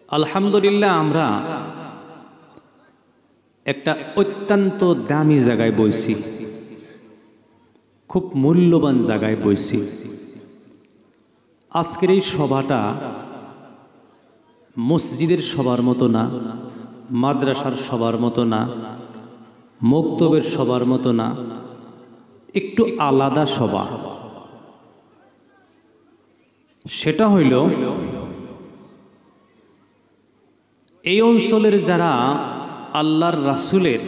আলহামদুলিল্লাহ আমরা একটা অত্যন্ত দামি জায়গায় বইছি, খুব মূল্যবান জায়গায় বইছি। আজকের এই সভাটা মসজিদের সবার মতো না, মাদ্রাসার সবার মতো না, মক্তবের সবার মতো না, একটু আলাদা সভা। সেটা হইল এই অঞ্চলের যারা আল্লাহর রাসূলের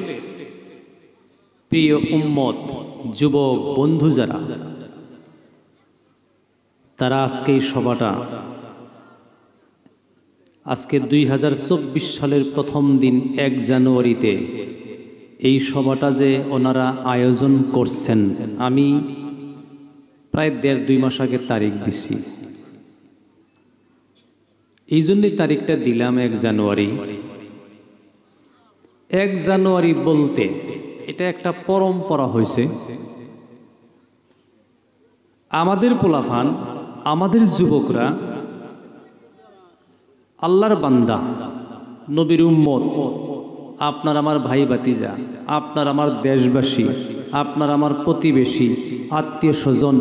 প্রিয় উম্মত, যুবক বন্ধু যারা, তারা আজকে এই সভাটা, আজকে 2024 সালের প্রথম দিন 1 জানুয়ারিতে এই সভাটা যে ওনারা আয়োজন করছেন, আমি প্রায় 1.5-2 মাস আগে তারিখ দিছি। এই জন্যই তারিখটা দিলাম 1 জানুয়ারি। 1 জানুয়ারি বলতে এটা একটা পরম্পরা হয়েছে। আমাদের পোলাফান, আমাদের যুবকরা, আল্লাহর বান্দা, নবীর উম্মত, আপনার আমার ভাই ভাতিজা, আপনার আমার দেশবাসী, আপনার আমার প্রতিবেশী, আত্মীয় স্বজন,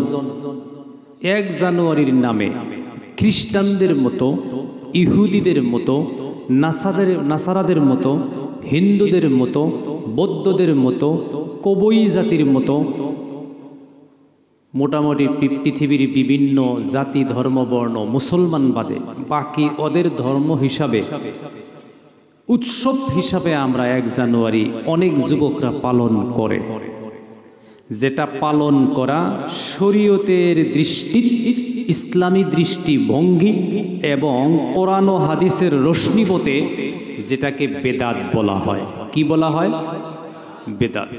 1 জানুয়ারির নামে খ্রিস্টানদের মতো, ইহুদিদের মতো, নাসারাদের মতো, হিন্দুদের মতো, বৌদ্ধদের মতো, কবই জাতির মতো, মোটামুটি পৃথিবীর বিভিন্ন জাতি, ধর্ম, বর্ণ, মুসলমান বাদে বাকি ওদের ধর্ম হিসাবে, উৎসব হিসাবে আমরা 1 জানুয়ারি অনেক যুবকরা পালন করে। যেটা পালন করা শরীয়তের দৃষ্টি, ইসলামী দৃষ্টিভঙ্গি এবং কোরআন ও হাদিসের রশ্মিবতে যেটাকে বেদাত বলা হয়। কি বলা হয়? বেদাত।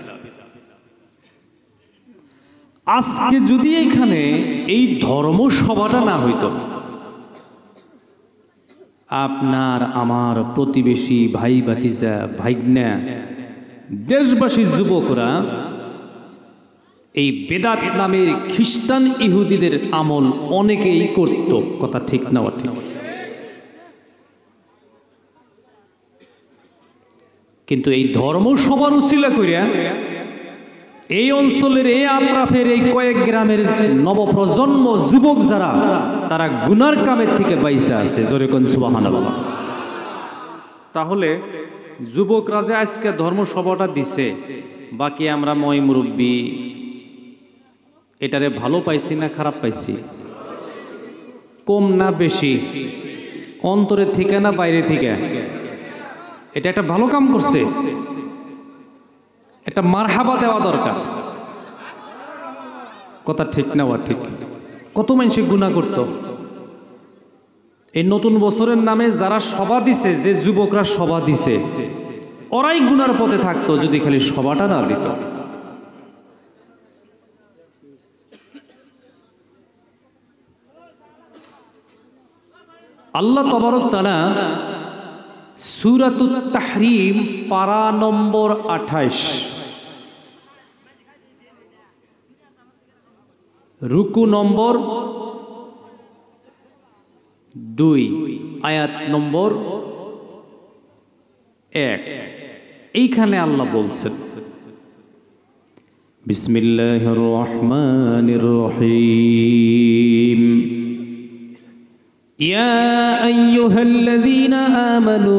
আজকে যদি এখানে এই ধর্ম সভাটা না হইতো, আপনার আমার প্রতিবেশী, ভাই ভাতিজা, ভাইগনা, দেশবাসী যুবকরা এই বেদাত নামের খ্রিস্টান ইহুদিদের আমল অনেকেই করত। কথা ঠিক না? ঠিক। কিন্তু এই ধর্ম সবার উছিলা করিয়া এই অঞ্চলের, এই আত্রাফের, এই কয়েক গ্রামের নবপ্রজন্ম যুবক যারা, তারা গুনার কামের থেকে বাইসা আছে। জোরে কোন সুবহানাল্লাহ। তাহলে যুবকরা যে আজকে ধর্ম সভাটা দিছে, বাকি আমরা মই মুরব্বী এটারে ভালো পাইছি না খারাপ পাইছি? কম না বেশি? অন্তরের থেকে না বাইরে থেকে? এটা একটা ভালো কাম করছে, একটা মারহাবা দেওয়া দরকার। কথা ঠিক না? ঠিক। কত মানুষে গুনাহ করত। এই নতুন বছরের নামে যারা সভা দিছে, যে যুবকরা সভা দিছে, ওরাই গুনার পথে থাকতো যদি খালি সভাটা না দিত। আল্লাহ তাবারক তাআলা সূরাতুত তাহরিম পারা নম্বর 28, রুকু নম্বর 2, আয়াত নম্বর 1, এইখানে আল্লাহ বলছেন, বিসমিল্লাহির রহমানির রহিম, ইয়া আইয়ুহাল্লাযীনা আমানু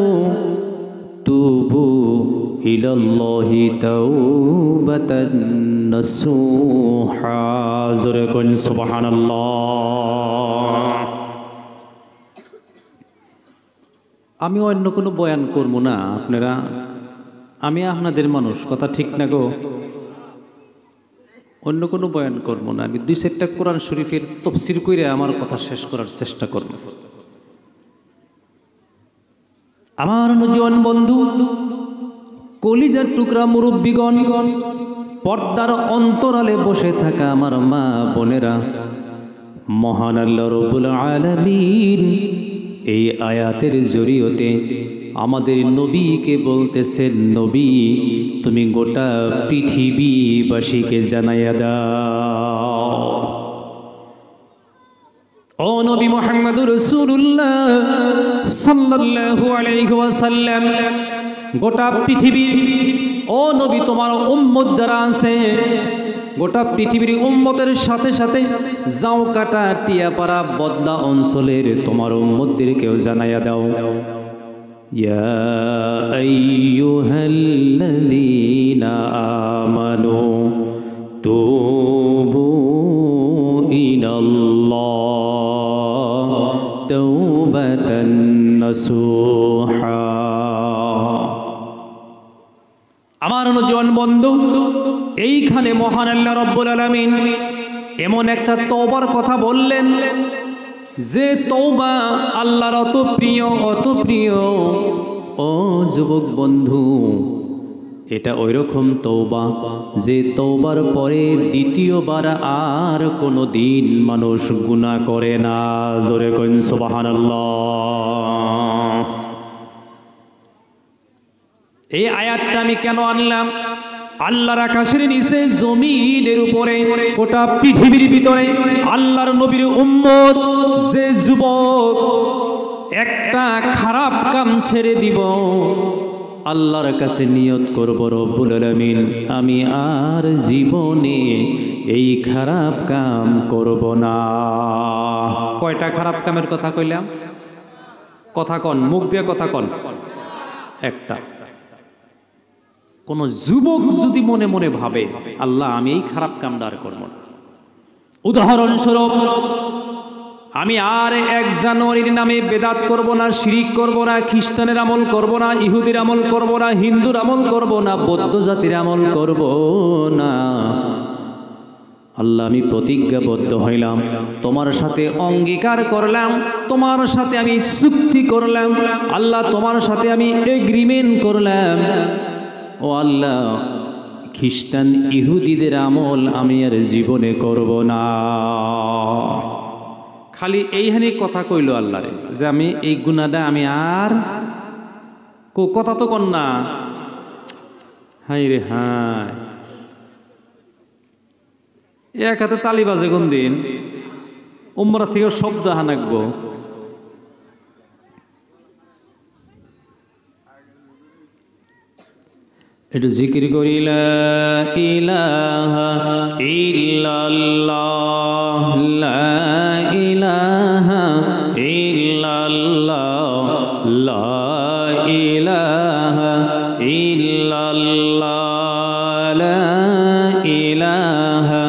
তুবু ইলাল্লাহি তাওবাতান নাসুহা। জোরে কোন সুবহানাল্লাহ। আমি অন্য কোনো বয়ান করব না, আপনারা, আমি আপনাদের মানুষ। কথা ঠিক না গো? অন্য কোনো বয়ান করব না। আমি 2-4টা কোরআন শরীফের তাফসীর কইরা আমার কথা শেষ করার চেষ্টা করব। আমার নওজোয়ান বন্ধু, কলিজার টুকরা মুরব্বিগণ, পর্দার অন্তরালে বসে থাকা আমার মা বোনেরা, মহান আল্লাহ রাব্বুল আলামিন এই আয়াতের জরিয়তে আমাদের নবীকে বলতেছেন, নবী তুমি গোটা পৃথিবীবাসীকে জানাইয়া দাও, ও নবী মুহাম্মদুর রাসূলুল্লাহ সাল্লাল্লাহু আলাইহি ওয়াসাল্লাম, গোটা পৃথিবীর ও নবী তোমার উম্মত যারা আছে গোটা পৃথিবীর উম্মতের সাথে সাথে জাওকাটা টিয়াপাড়া বদলা অঞ্চলের তোমার উম্মতদেরকেও জানাইয়া দাও, ইয়া আইয়ুহাল্লাযীনা আমানু তুবু ইলাল্লাহ তাওবাতান নাসুহা। আমার নওজোয়ান বন্ধু, এইখানে মহান আল্লাহ রাব্বুল আলামিন এমন একটা তওবার কথা বললেন যে তওবা আল্লাহর অত প্রিয়। ও যুবক বন্ধু, এটা ওইরকম তওবা যে তওবার পরে দ্বিতীয়বার আর কোনো দিন মানুষ গুনাহ করে না। জোরে কইন সুবহানাল্লাহ। এই আয়াতটা আমি কেন আনলাম? আল্লাহর আকাশের নিচে জমিনের উপরে গোটা পৃথিবীর ভিতরে আল্লাহর নবীর উম্মত যে যুবক একটা খারাপ কাম ছেড়ে দিব, আল্লাহর কাছে নিয়ত করব রব্বুল আলামিন আমি আর জীবনে এই খারাপ কাম করব না। কয়টা খারাপ কামের কথা কইলাম? কথা কন, মুখ দিয়ে কথা কন। একটা। কোন যুবক যদি মনে মনে ভাবে আল্লাহ আমি এই খারাপ কামটা আর করব না, উদাহরণস্বরূপ আমি আর 1 জানুয়ারির নামে বেদাত করব না, শিরিক করব না, খ্রিস্টানের আমল করব না, ইহুদির আমল করব না, হিন্দুর আমল করব না, বৌদ্ধ জাতির আমল করব না। আল্লাহ আমি প্রতিজ্ঞাবদ্ধ হইলাম, তোমার সাথে অঙ্গীকার করলাম, তোমার সাথে আমি চুক্তি করলাম, আল্লাহ তোমার সাথে আমি এগ্রিমেন্ট করলাম, ও আল্লাহ খ্রিস্টান ইহুদিদের আমল আমি আর জীবনে করব না। খালি এইখানে কথা কইল আল্লাহরে যে আমি এই গুনাহটা আমি আর কথা তো কর না। হাই রে হাই, এক হাতে তালি বাজে কোন দিন, উমরা থেকে শব্দ হানাকবো। একটু জিকির করি লা ইলাহা ইল্লাল্লাহ, লা ইলাহা ইল্লাল্লাহ, লা ইলাহা ইল্লাল্লাহ, লা ইলাহা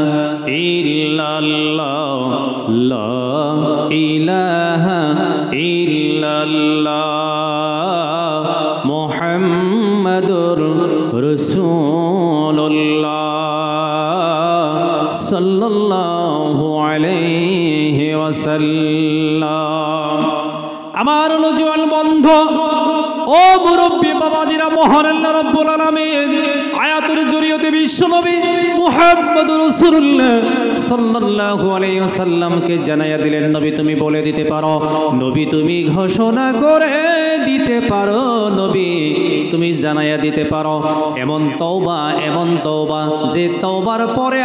ইল্লাল্লাহ, লা ইলাহা ইল্লাল্লাহ, মুহাম্মাদুর রাসূলুল্লাহ সাল্লাল্লাহু আলাইহি ওয়াসাল্লাম। আমার নওজোয়ান বন্ধু, ও মুরব্বী বাবাজিরা, মহান আল্লাহ রাব্বুল আলামিন আয়াতের জরিয়তে বিশ্বনবী মুহাম্মদুর রাসূলুল্লাহ সাল্লাল্লাহু আলাইহি ওয়াসাল্লামকে জানাইয়া দিলেন, নবী তুমি বলে দিতে পারো, নবী তুমি ঘোষণা করে দিতে পারো, নবী তুমি জানাইয়া দিতে পারো এমন তওবা যে তওবার পরে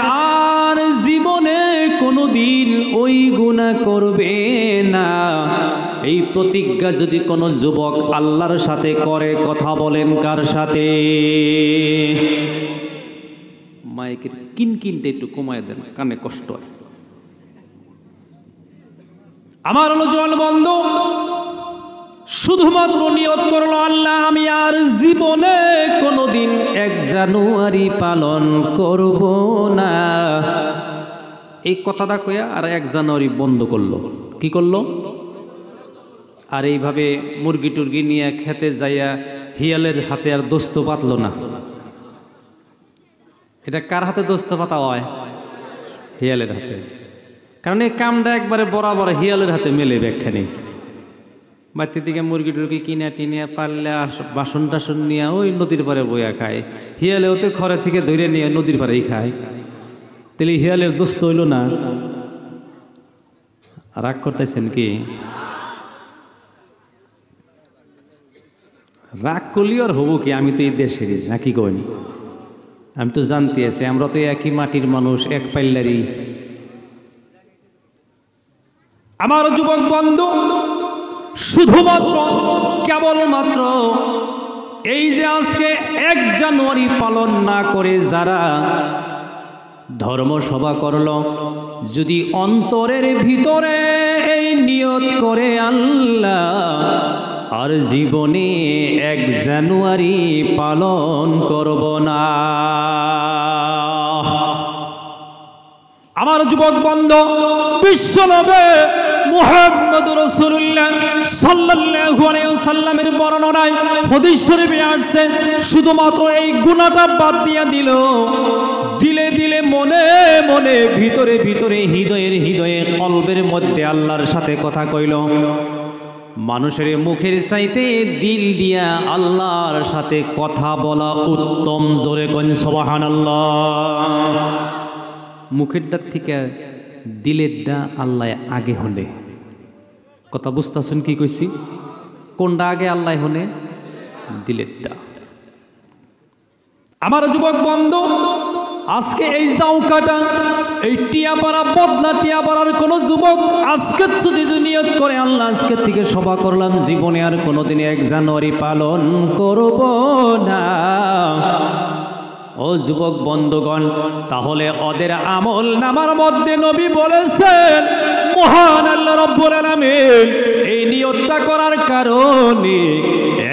আর জীবনে কোনোদিন ওই গুনাহ করবে না। এই প্রতিজ্ঞা যদি কোনো যুবক আল্লাহর সাথে করে, কথা বলেন কার সাথে? মাইকের কিনকিনটা একটু কমায় দেন, কানে কষ্ট হয়। আমার নওজোয়ান বন্ধু শুধুমাত্র নিয়ত করলো আল্লাহ আমি আর জীবনে কোনোদিন 1 জানুয়ারি পালন করব না। এই কথাটা কইয়া আর 1 জানুয়ারি বন্ধ করলো। কি করলো? আর এইভাবে মুরগি টুরগি নিয়ে খেতে যাইয়া হিয়ালের হাতে আর দোস্ত পাতলো না। এটা কার হাতে দোস্ত পাতা হয়? হিয়ালের হাতে। কারণ এই কামটা একবারে বরাবর হিয়ালের হাতে মেলে ব্যাখ্যা নেই। বাড়িতে দিকে মুরগি টুরগি কিনে টিনে পারলে বাসন টাসন নিয়ে ওই নদীর পাড়ে বইয়া খায়, হিয়ালে ওতে ঘরে থেকে ধরে নিয়ে নদীর পাড়েই খায়। তাহলে হিয়ালের দোস্ত হইল না? রাগ করতেছেন কি? রাগ করলি আর হবো কি? আমি তো এই দেশেরই, নাকি কইনি? আমি তো জানতে আছি আমরা তো একই মাটির মানুষ, এক পাল্লারই। আমার যুবক বন্ধু, শুধুমাত্র কেবলমাত্র এই যে আজকে 1 জানুয়ারি পালন না করে যারা ধর্মসভা করল, যদি অন্তরের ভিতরে এই নিয়ত করে আল্লাহ আর জীবনে 1 জানুয়ারি পালন করব না। আমার যুবক বন্ধু, বিশ্বনবী মুহাম্মদুর রাসূলুল্লাহ সাল্লাল্লাহু আলাইহি ওয়াসাল্লামের বর্ণনায় হাদিস শরীফে আসছে, শুধুমাত্র এই গুনাহটা বাদ দিয়া দিল, দিলে দিলে মনে মনে ভিতরে ভিতরে হৃদয়ে কলবের মধ্যে আল্লাহর সাথে কথা কইল। মানুষের মুখের চাইতে দিল দিয়া আল্লাহর সাথে কথা বলা উত্তম। জোরে কোন সুবহানাল্লাহ। মুখের দাগ থেকে দিলের দা আল্লাহ আগে হলে, কথা বুঝতেছেন কি কইছি? কোনটা আগে আল্লাহ হলে? দিলের দা। আমার যুবক বন্ধু, আজকে এই জাউকাটা, এই টিয়াপাড়া, বদলা টিয়াপাড়ার কোন যুবক আজকে যদি নিয়ত করে আল্লাহ আজকে থেকে সভা করলাম, জীবনে আর কোনোদিন 1 জানুয়ারি পালন করব না, ও যুবক বন্ধুগণ, তাহলে ওদের আমল নামার মধ্যে নবী বলেছেন, মহান আল্লাহ রাব্বুল আলামিন এই নিয়তটা করার কারণে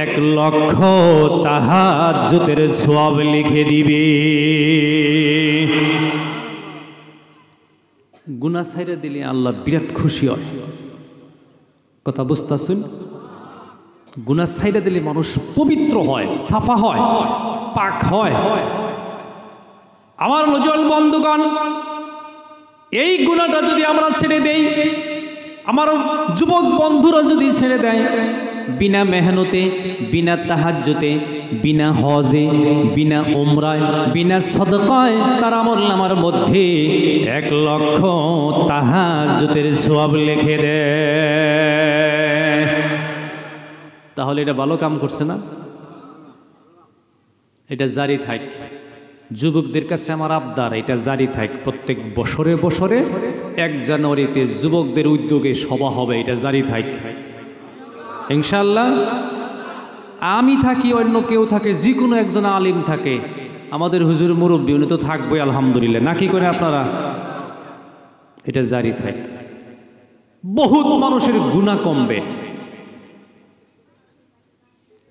1 লক্ষ তাহাজ্জুদের সওয়াব লিখে দিবে। গুনাহ ছাইরা দিলে আল্লাহ বিরাট খুশি হয়। কথা বুঝতাছেন? গুনাহ ছাইরা দিলে মানুষ পবিত্র হয়, সাফা হয়, পাক হয়। আমার নজরুল বন্ধুগণ, এই গুনাহটা যদি আমরা ছেড়ে দেই, আমার যুবক বন্ধুরা যদি ছেড়ে দেয়, বিনা মেহনতে, বিনা তাহাজ্জুদে, বিনা হজে, বিনা উমরায়, বিনা সদকায় তার আমলনামার মধ্যে 1 লক্ষ তাহাজ্জুদের সওয়াব লিখে দেয়, তাহলে এটা ভালো কাম করছে না? এটা জারি থাক। যুবকদের কাছে আমার আবদার, এটা জারি থাক। প্রত্যেক বছরে বছরে 1 জানুয়ারিতে যুবকদের উদ্যোগে সভা হবে, এটা জারি থাক ইনশাআল্লাহ। আমি থাকি, অন্য কেউ থাকে, যে কোনো একজন আলিম থাকে, আমাদের হুজুর মুরব্বী, উনি তো থাকবই আলহামদুলিল্লাহ, নাকি করে আপনারা? এটা জারি থাক। বহুত মানুষের গুনাহ কমবে।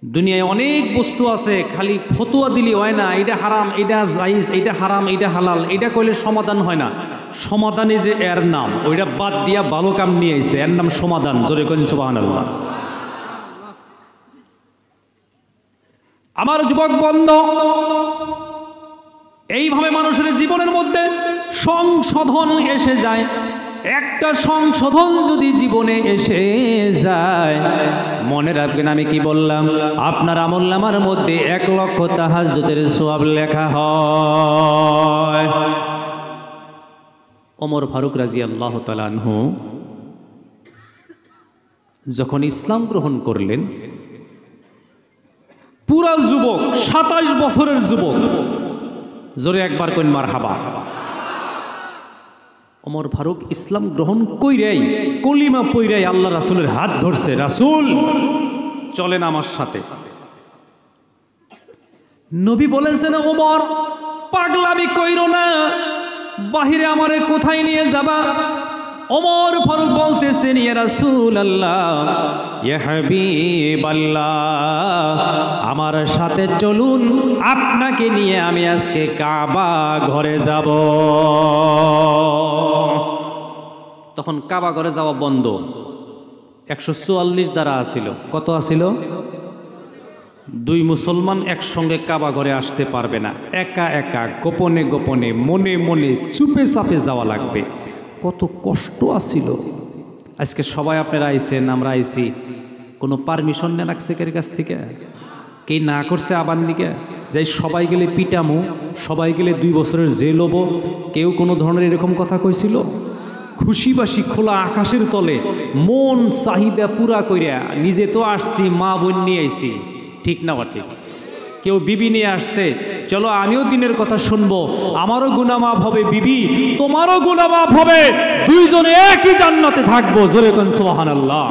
দুনিয়ায় অনেক বস্তু আছে, খালি ফতোয়া দিলে হয় না, এটা হারাম, এটা জায়েজ, এটা হারাম, এটা হালাল, এটা কইলে সমাধান হয় না। সমাধানে যে এর নাম, ওইটা বাদ দিয়া ভালো কাম নিয়ে আইছে, এর নাম সমাধান। জোরে কইন সুবহানাল্লাহ। আমার যুবক বন্ধু, এইভাবে মানুষের জীবনের মধ্যে সংশোধন এসে যায়। একটা সংশোধন যদি জীবনে এসে যায়, মনে রাখবেন আমি কি বললাম, আপনার আমলনামার মধ্যে 1 লক্ষ তাহাজ্জুদের সওয়াব লেখা হয়। ওমর ফারুক রাদিয়াল্লাহু তাআলা আনহু যখন ইসলাম গ্রহণ করলেন, পুরা যুবক, 27 বছরের যুবক, জোরে একবার কইন মারহাবা। ওমর ফারুক ইসলাম গ্রহণ কইরাই, কলিমা পইরাই আল্লাহ রাসূলের হাত ধরছে, রাসূল চলেন আমার সাথে। নবী বলেছেন, ওমর পাগলামি কইরো না, বাহিরে আমারে কোথায় নিয়ে যাবা? ওমর ফারুক বলতেছেন, ইয়া রাসূলুল্লাহ, ইয়া হাবিবাল্লাহ, আমার সাথে চলুন, আপনাকে নিয়ে আমি আজকে কাবা ঘরে যাব। তখন কাবা ঘরে যাওয়া বন্ধ। 144 দ্বারা আসিল। কত আসিল? 2 মুসলমান একসঙ্গে কাবা ঘরে আসতে পারবে না, একা একা, গোপনে গোপনে, মনে মনে, চুপে চাপে যাওয়া লাগবে। কত কষ্ট আসিল। আজকে সবাই আপনারা আইছেন, আমরা আইছি, কোনো পারমিশন নেন আজকের কাছ থেকে? কে না করছে আবার নিকে যাই, সবাই গেলে পিটামো, সবাই গেলে 2 বছরের জেল হবো, কেউ কোনো ধরনের এরকম কথা কইছিল? খুশিবাসী খোলা আকাশের তলে মন চাহিদা পুরা কইরা নিজে তো আসছি, মা বোন নিয়ে আইছি, ঠিক না বা ঠিক? কেউ বিবি নিয়ে আসছে, চলো আমিও দিনের কথা শুনবো, আমারও গুনাহ মাফ হবে, বিবি তোমারও গুনাহ মাফ হবে, দুইজনে একই জান্নাতে থাকবো। জোরে কোন সুবহানাল্লাহ।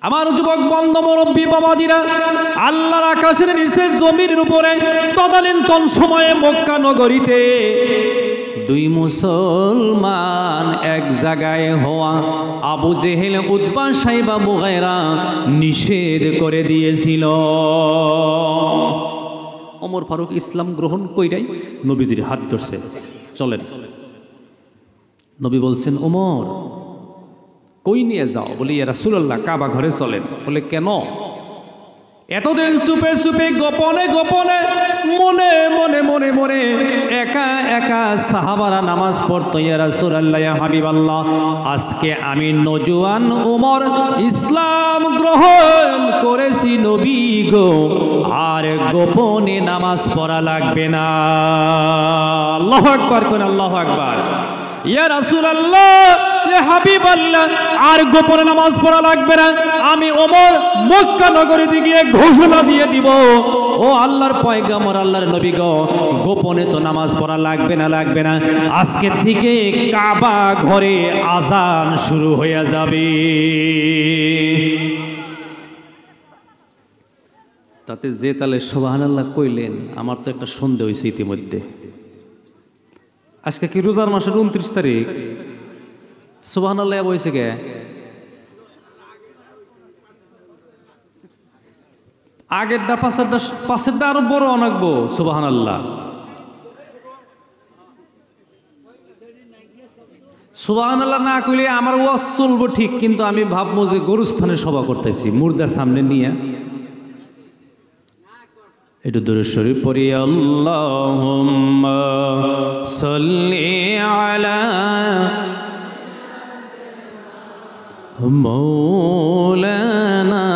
আমার যুবক বন্ধু মুরব্বী বাবাজিরা, আল্লাহর আকাশের নিচে জমিনের উপরে তদানীন্তন সময়ে মক্কা নগরীতে দুই মুসলমান এক জায়গায় হওয়া আবু জেহেল, উতবা, সাইবা, মুগাইরা নিষেধ করে দিয়েছিল। ওমর ফারুক ইসলাম গ্রহণ কইরাই নবীজির হাত ধরছে, চলেন। নবী বলছেন, ওমর কই নিয়ে যাও? বলি, ইয়া রাসূলুল্লাহ কাবা ঘরে চলেন। বলে, কেন? এতদিন চুপে চুপে গোপনে গোপনে মনে মনে মনে মনে একা একা সাহাবারা নামাজ পড়তো। ইয়া রাসূলুল্লাহ, ইয়া হাবিবাল্লাহ, আজকে আমি নজওয়ান ওমর ইসলাম গ্রহণ করেছি নবী গো, আর গোপনে নামাজ পড়া লাগবে না। আল্লাহু আকবার কোন, আল্লাহু আকবার। ইয়া রাসূলুল্লাহ, ইয়া হাবিবাল্লাহ, আর গোপনে নামাজ পড়া লাগবে না। আমি ওমর মক্কা নগরীতে গিয়ে ঘোষণা দিয়ে দিব, ও আল্লাহর পয়গম্বর, আল্লাহর নবী গো, গোপনে তো নামাজ পড়া লাগবে না, লাগবে না। আজকে থেকে কাবা ঘরে আজান শুরু হয়ে যাবে। তাতে যে তালে সুবহানাল্লাহ কইলেন, আমার তো একটা সন্দেহ হয়েছে ইতিমধ্যে। আজকে কি রোজার মাসের 29 তারিখ? সুবহানাল্লাহ বলছে কে? আগেরটা পাশেরটা আরো বড় অনাকবো। সুবহানাল্লাহ, সুবহানাল্লাহ না কইলে আমার ওয়াজ চলবো ঠিক, কিন্তু আমি ভাববো যে গরুস্থানে সভা করতেছি, মুর্দা সামনে নিয়ে। একটু দরুদ শরীফ পড়ি। আল্লাহুম্মা সাল্লি আলা মাওলানা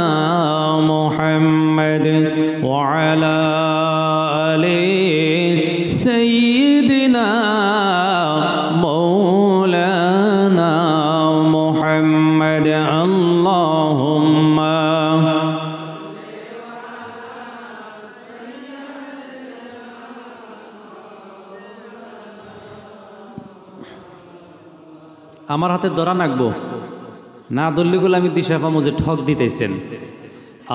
মুহাম্মদ ওয়া আলা আলি সাইয়্যিদিনা মাওলানা মুহাম্মদ। আল্লাহুম্মা আমার হাতে ধরা নাকবো না, দল্লিগুলো আমি দিশা পামো যে ঠক দিতেছেন।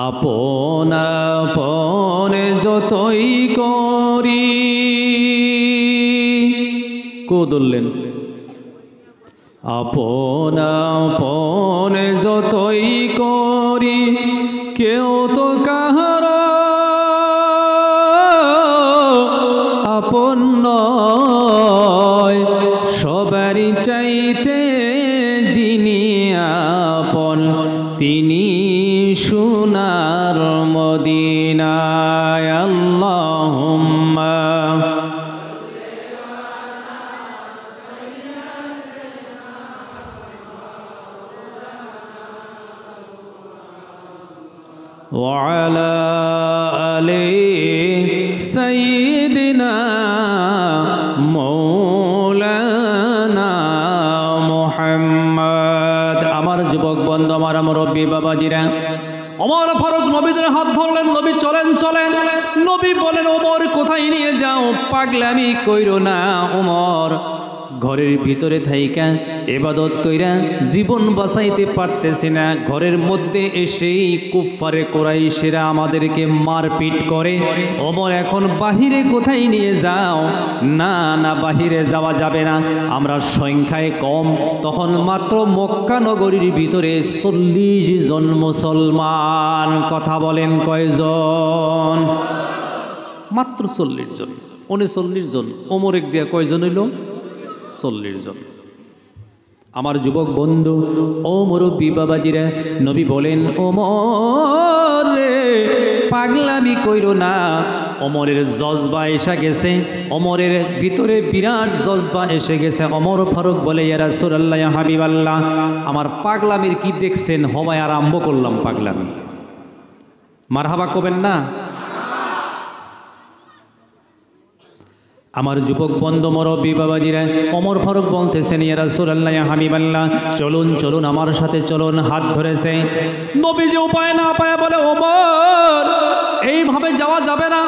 আপন আপন যতই করি, কো ধরলেন? আপন আপন যতই করি, কেউ তো কাহার আপন নয়, সবারই চাইতে যিনি আপন, তিনি সোনার মদিনায়। আল্লাহুম্মা ওয়া আলা আলি সাইয়্যিদিনা মাওলানা মুহাম্মদ। আমার যুবক বন্ধু, আমার মুরব্বী বাবাজিরা, ওমর ফারুক নবীদের হাত ধরলেন। নবী চলেন চলেন। নবী বলেন, ওমর কোথায় নিয়ে যাও? পাগলামি কইরো না ওমর, ঘরের ভিতরে থাইকা ইবাদত কইরা জীবন বাঁচাইতে পারতেছি না, ঘরের মধ্যে এসেই কুফফারে কুরাইশেরা আমাদেরকে মারপিট করে। ওমর এখন বাহিরে কোথায় নিয়ে যাও? না না, বাহিরে যাওয়া যাবে না, আমরা সংখ্যায় কম। তখন মাত্র মক্কা নগরীর ভিতরে 40 জন মুসলমান। কথা বলেন কয়জন? মাত্র 40 জন। 39 জন। ওমরেক দিয়া কয়জন হইল? 40 জন। আমার যুবক বন্ধু ও মুরব্বী বাবাজিরা, নবী বলেন, ওমর রে পাগলামি কইরো না। ওমরের জজবা এসে গেছে, ওমরের ভিতরে বিরাট জজবা এসে গেছে। ওমর ফারুক বলে, ইয়া রাসূলুল্লাহ, ইয়া হাবিবাল্লাহ, আমার পাগলামির কি দেখছেন? হবায় আরম্ভ করলাম পাগলামি। মারহাবা কবেন না? আমার যুবক বন্ধু মুরব্বী বাবাজিরা, ওমর ফারুক বলতেছেন, ইয়া রাসূলুল্লাহ, ইয়া হাবিবাল্লাহ, চলুন চলুন, আমার সাথে চলুন। হাত ধরেছে। নবীজি উপায় না পায় বলে, ওমর এইভাবে যাওয়া যাবে না।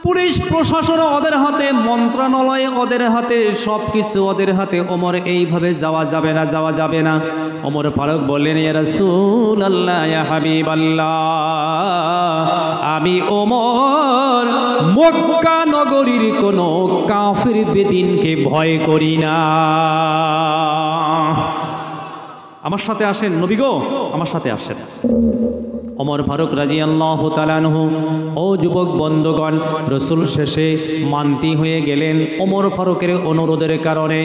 পুলিশ প্রশাসন ওদের হাতে, মন্ত্রণালয় ওদের হাতে, সব কিছু ওদের হাতে। ওমর এইভাবে যাওয়া যাবে না, যাওয়া যাবে না। ওমর ফারুক বললেন, ইয়া রাসূলুল্লাহ, ইয়া হাবিবাল্লাহ, আমি ওমর মক্কা নগরীর কোনো কাফির বেদিনকে ভয় করি না। আমার সাথে আসেন নবী গো, আমার সাথে আসেন। ওমর ফারুক রাদিয়াল্লাহু তাআলা আনহু, ও যুবক বন্ধুগণ, রাসূল শেষে মান্তি হয়ে গেলেন। ওমর ফারুকের অনুরোধের কারণে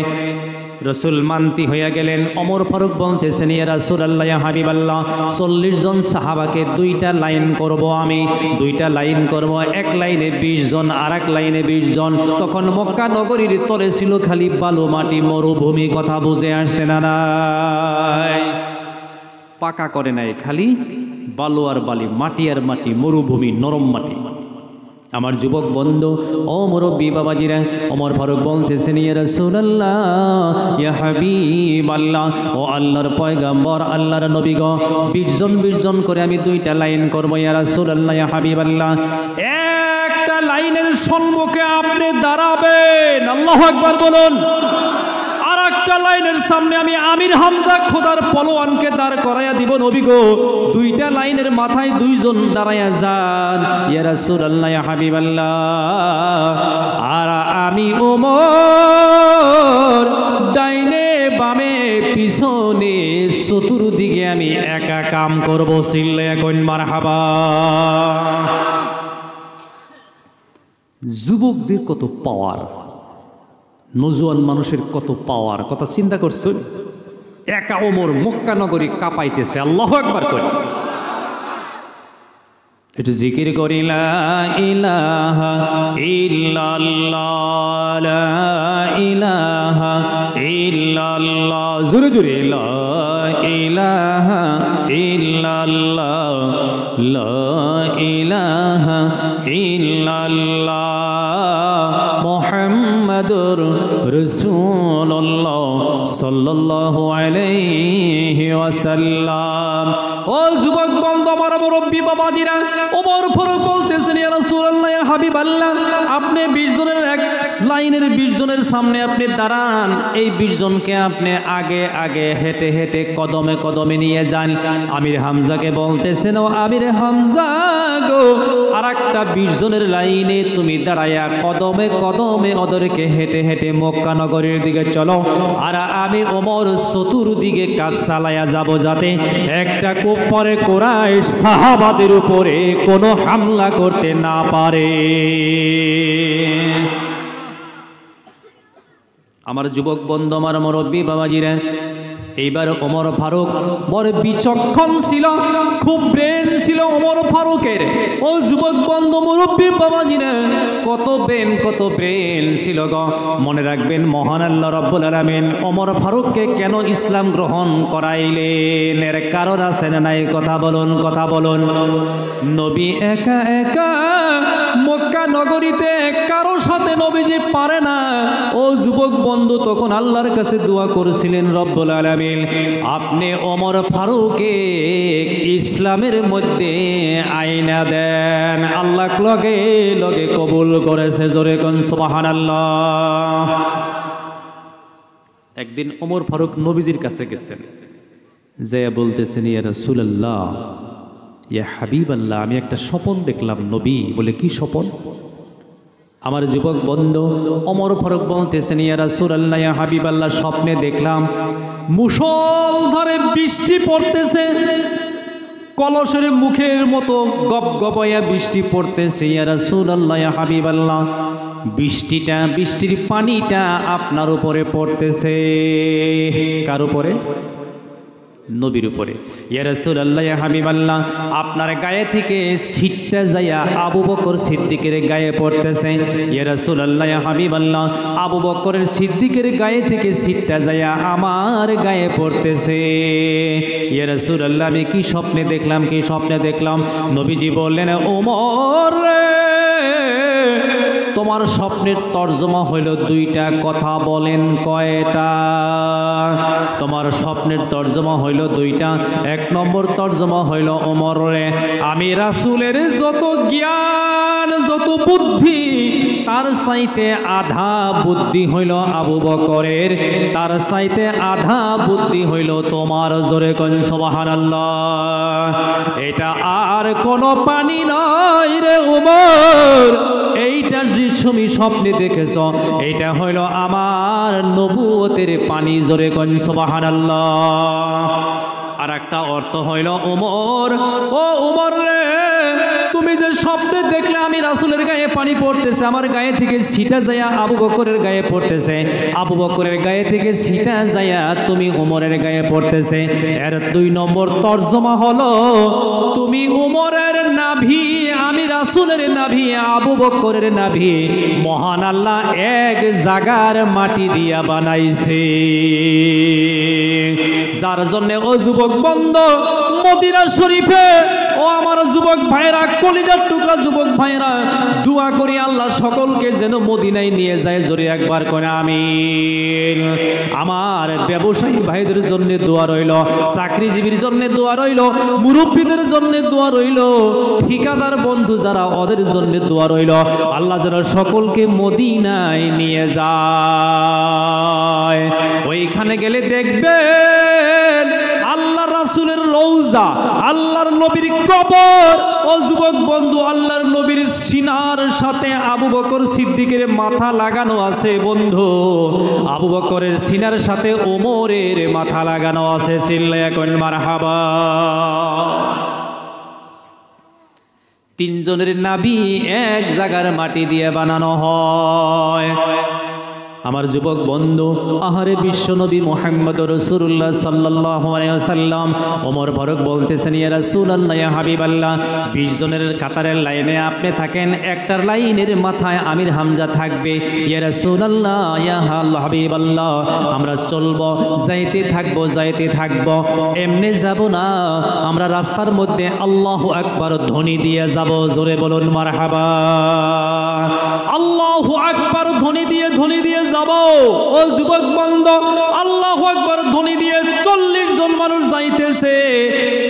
রাসূল মান্তি হয়ে গেলেন। ওমর ফারুক বলতেছেন, ইয়া রাসূলুল্লাহ, ইয়া হাবিবাল্লাহ, 40 জন সাহাবাকে 2টা লাইন করব, আমি 2টা লাইন করব। এক লাইনে 20 জন, আর এক লাইনে 20 জন। তখন মক্কা নগরীর তরে ছিল খালি বালু মাটি, মরুভূমি। কথা বুঝে আসছে না? নাই, পাকা করে নাই, খালি বালু আর বালি, মাটি আর মাটি, মরুভূমি, নরম মাটি। আমার যুবক বন্ধু, ও মুরব্বী বাবাজিরা, ওমর ফারুক বলতেছেন, ইয়া রাসূলুল্লাহ, ইয়া হাবিবাল্লাহ, ও আল্লাহর পয়গম্বর, আল্লাহর নবী গো, 20 জন করে আমি 2টা লাইন করব। ইয়া রাসূলুল্লাহ, ইয়া হাবিবাল্লাহ, একটা লাইনের সম্মুখে আপনি দাঁড়াবেন, আল্লাহু আকবার বলুন। আর একটা লাইনের সামনে আমি আমির হামজা খোদার পলোয়ানকে দাঁড় করাইয়া দিব নবী গো। 2টা লাইনের মাথায় 2 জন দাঁড়াইয়া যান, ইয়া রাসূলুল্লাহ, ইয়া হাবিবাল্লাহ। আর আমি ওমর ডাইনে বামে পিছনে চতুর্দিকে আমি একা কাম করব। চিল্লে এখন মারহাবা। যুবকদের কত পাওয়ার, নজওয়ান মানুষের কত পাওয়ার, কথা চিন্তা করছো? একা ওমর মক্কা নগরী কাঁপাইতেছে। আল্লাহু আকবার করি, একটু জিকির করি, লা ইলাহা ইল্লাল্লাহ, লা ইলাহা ইল্লাল্লাহ, জোরে জোরে, লা ইলাহা ইল্লাল্লাহ, লা ইলাহা ইল্লাল্লাহ, মুহাম্মাদুর রাসূলুল্লাহ সাল্লাল্লাহু আলাইহি ওয়াসাল্লাম। ও যুবক বন্ধু, আমার মুরব্বী বাবাজিরা, ওমর ফারুক বলতেছেন, ইয়া রাসূলুল্লাহ, ইয়া হাবিবাল্লাহ, আপনি 20 জনের এক লাইনের 20 জনের সামনে আপনি দাঁড়ান। এই 20 জনকে আপনি আগে আগে হেঁটে হেঁটে কদমে কদমে নিয়ে যান। আমির হামজাকে বলতেছেন, ও আমির হামজা গো, আর একটা 20 জনের লাইনে তুমি দাঁড়ায়া কদমে কদমে ওদেরকে হেঁটে হেঁটে মক্কা নগরীর দিকে চলো। আর আমি ওমর চতুর্দিকে কাজ চালাইয়া যাব, যাতে একটা কুফারে কুরাইশ সাহাবাদের উপরে কোনো হামলা করতে না পারে। আমার যুবক বন্ধু, আমার মুরব্বী বাবাজিরা, এইবার ওমর ফারুক বড় বিচক্ষণ ছিল, খুব ব্রেন ছিল ওমর ফারুকের। ও যুবক বন্ধু, মুরব্বী বাবাজিরা, কত ব্রেন ছিল গো। মনে রাখবেন, মহান আল্লাহ রাব্বুল আলামিন ওমর ফারুককে কেন ইসলাম গ্রহণ করাইলেন, এর কারণ আছে না নাই? কথা বলুন, কথা বলুন। নবী একা একা মক্কা নগরীতে কারো সাথে নবীজি পারে না। ও যুবক বন্ধু, তখন আল্লাহর কাছে দোয়া করেছিলেন, রব্বুল আলামিন আপনি ওমর ফারুককে ইসলামের মধ্যে আইনা দেন। আল্লাহ লগে লগে কবুল করেছে। জোরে কোন সুবহানাল্লাহ। একদিন ওমর ফারুক নবীজির কাছে গেছেন, যে বলতেছেন, ইয়া রাসূলুল্লাহ, ইয়া হাবিবাল্লাহ, আমি একটা স্বপ্ন দেখলাম। নবী বলে, কি স্বপ্ন? আমার যুবক বন্ধু, ওমর ফারুক বলতেছেন, ইয়া রাসূলুল্লাহ, ইয়া হাবিবাল্লাহ, স্বপ্নে দেখলাম মুষলধারে বৃষ্টি পড়তেছে, কলসের মুখের মতো গপগপাইয়া বৃষ্টি পড়তেছে। ইয়া রাসূলুল্লাহ, ইয়া হাবিবাল্লাহ, বৃষ্টির পানিটা আপনার উপরে পড়তেছে। কার উপরে? নবীর উপরে। ইয়া রাসূলুল্লাহ, ইয়া হাবিবাল্লাহ, আপনার গায়ে থেকে ছিটটা যাইয়া আবু বকর সিদ্দিকের গায়ে পড়তেছে। ইয়া রাসূলুল্লাহ, ইয়া হাবিবাল্লাহ, আবু বকরের সিদ্দিকের গায়ে থেকে ছিটটা যাইয়া আমার গায়ে পড়তেছে। ইয়া রাসূলুল্লাহ, আমি কি স্বপ্নে দেখলাম, কি স্বপ্নে দেখলাম? নবীজি বললেন, ওমর রে, তোমার স্বপ্নের তর্জমা হইল দুইটা, কথা বলেন কয়টা? তোমার স্বপ্নের তর্জমা হইল দুইটা। এক নম্বর তর্জমা হইল, ওমর রে, আমি রাসূলের যত জ্ঞান যত বুদ্ধি তার চাইতে আধা বুদ্ধি হইল আবু বকরের, তার চাইতে আধা বুদ্ধি হইল তোমার। জোরে কোন সুবহানাল্লাহ। এটা আর কোনো পানি নয় রে ওমর, এইটা যে তুমি স্বপ্নে দেখেছ এটা হইল আমার নবুয়তের পানি। জোরে কোন সুবহানাল্লাহ। আর একটা অর্থ হইল, ওমর, ও ওমর রে, তুমি যে স্বপ্নে দেখলে আমি রাসূলের গায়ে পানি পড়তেছে, আমার গায়ে থেকে ছিটা যায়া আবু বকরের গায়ে পড়তেছে, আবু বকরের গায়ে থেকে ছিটা যায়া তুমি ওমরের গায়ে পড়তেছে, এর দুই নম্বর তর্জমা হলো, তুমি ওমরের নাভি, আমি রাসূলের নাভি, আবু বকরের নাভি মহান আল্লাহ এক জায়গার মাটি দিয়া বানাইছে। যার জন্য ও যুবক বন্ধু, মদিনা শরীফে ও আমার যুবক ভাইরা, কলিজার টুকরা যুবক ভাইরা, দোয়া করি আল্লাহ সকলকে যেন মদিনায় নিয়ে যায়। জোরে একবার করে আমিন। আমার ব্যবসায়ী ভাইদের জন্য দোয়া রইল, চাকরিজীবীর জন্য দোয়া রইল, মুরব্বীদের জন্য দোয়া রইল, ঠিকাদার বন্ধু যারা ওদের জন্য দোয়া রইল। আল্লাহ যেন সকলকে মদিনায় নিয়ে যায়। ওইখানে গেলে দেখবেন আল্লাহর রাসূলের রওজা, আল্লাহর নবীর কবর। ও যুবক বন্ধু, আল্লাহর নবীর সিনার সাথে আবু বকর সিদ্দিকের মাথা লাগানো আছে বন্ধু, আবু বকরের সিনার সাথে ওমরের মাথা লাগানো আছে। চিল্লায়া কোন মারহাবা। তিনজনের নাভি এক জায়গার মাটি দিয়ে বানানো হয়। আমার যুবক বন্ধু, আহারে বিশ্ব নবী মুহাম্মদ রাসূলুল্লাহ সাল্লাল্লাহু আলাইহি ওয়াসাল্লাম, ওমর ফারুক বলতেছেন, ইয়া রাসূলুল্লাহ, ইয়া হাবিবাল্লাহ, 20 জনের কাতারের লাইনে আপনি থাকেন, একটার লাইনের মাথায় আমির হামজা থাকবে। ইয়া রাসূলুল্লাহ, ইয়া হাবিবাল্লাহ, আমরা চলবো, যাইতে থাকবো, যাইতে থাকবো, এমনি যাব না, আমরা রাস্তার মধ্যে আল্লাহু আকবার ধ্বনি দিয়ে যাব। জোরে বলুন মারহাবা। আল্লাহু আকবার ধ্বনি দিয়ে যাব। ও যুবক বন্ধু, আল্লাহু আকবার ধ্বনি দিয়ে 40 জন মানুষ যাইতেছে।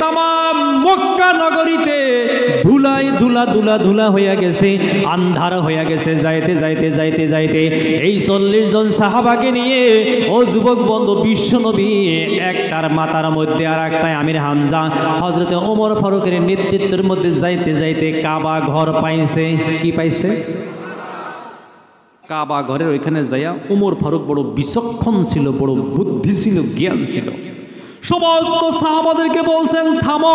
তামাম মক্কা নগরীতে ধুলাই ধুলা ধুলা ধুলা হইয়া গেছে, আন্ধার হইয়া গেছে। যাইতে যাইতে যাইতে যাইতে এই 40 জন সাহাবাকে নিয়ে, ও যুবক বন্ধু, বিশ্ব নবী একটার মাথার মধ্যে আর একটাই আমির হামজা হযরতে ওমর ফারুকের নেতৃত্বের মধ্যে যাইতে যাইতে কাবা ঘর পাইছে। কি পাইছে? কাবা ঘরের ওইখানে যাইয়া ওমর ফারুক বড় বিচক্ষণ ছিল, বড় বুদ্ধি ছিল, জ্ঞান ছিল। সমস্ত সাহাবাদেরকে বলছেন থামো।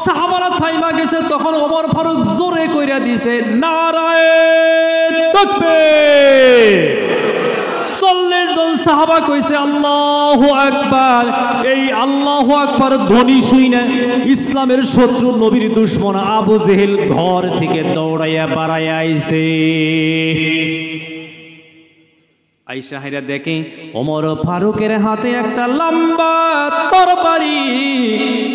সাহাবারা থাইমা গেছে, তখন ওমর ফারুক জোরে কইরা দিছে, নারায়ে তাকবীর। 40 জন সাহাবা কইছে আল্লাহু আকবার। এই আল্লাহু আকবার ধ্বনি শুনে ইসলামের শত্রু, নবীর দুশমন আবু জেহেল ঘর থেকে দৌড়াইয়া বাড়াইয়া আইছে। আয়েশা হাইরা দেখে ওমর ফারুকের হাতে একটা লম্বা তরবারি,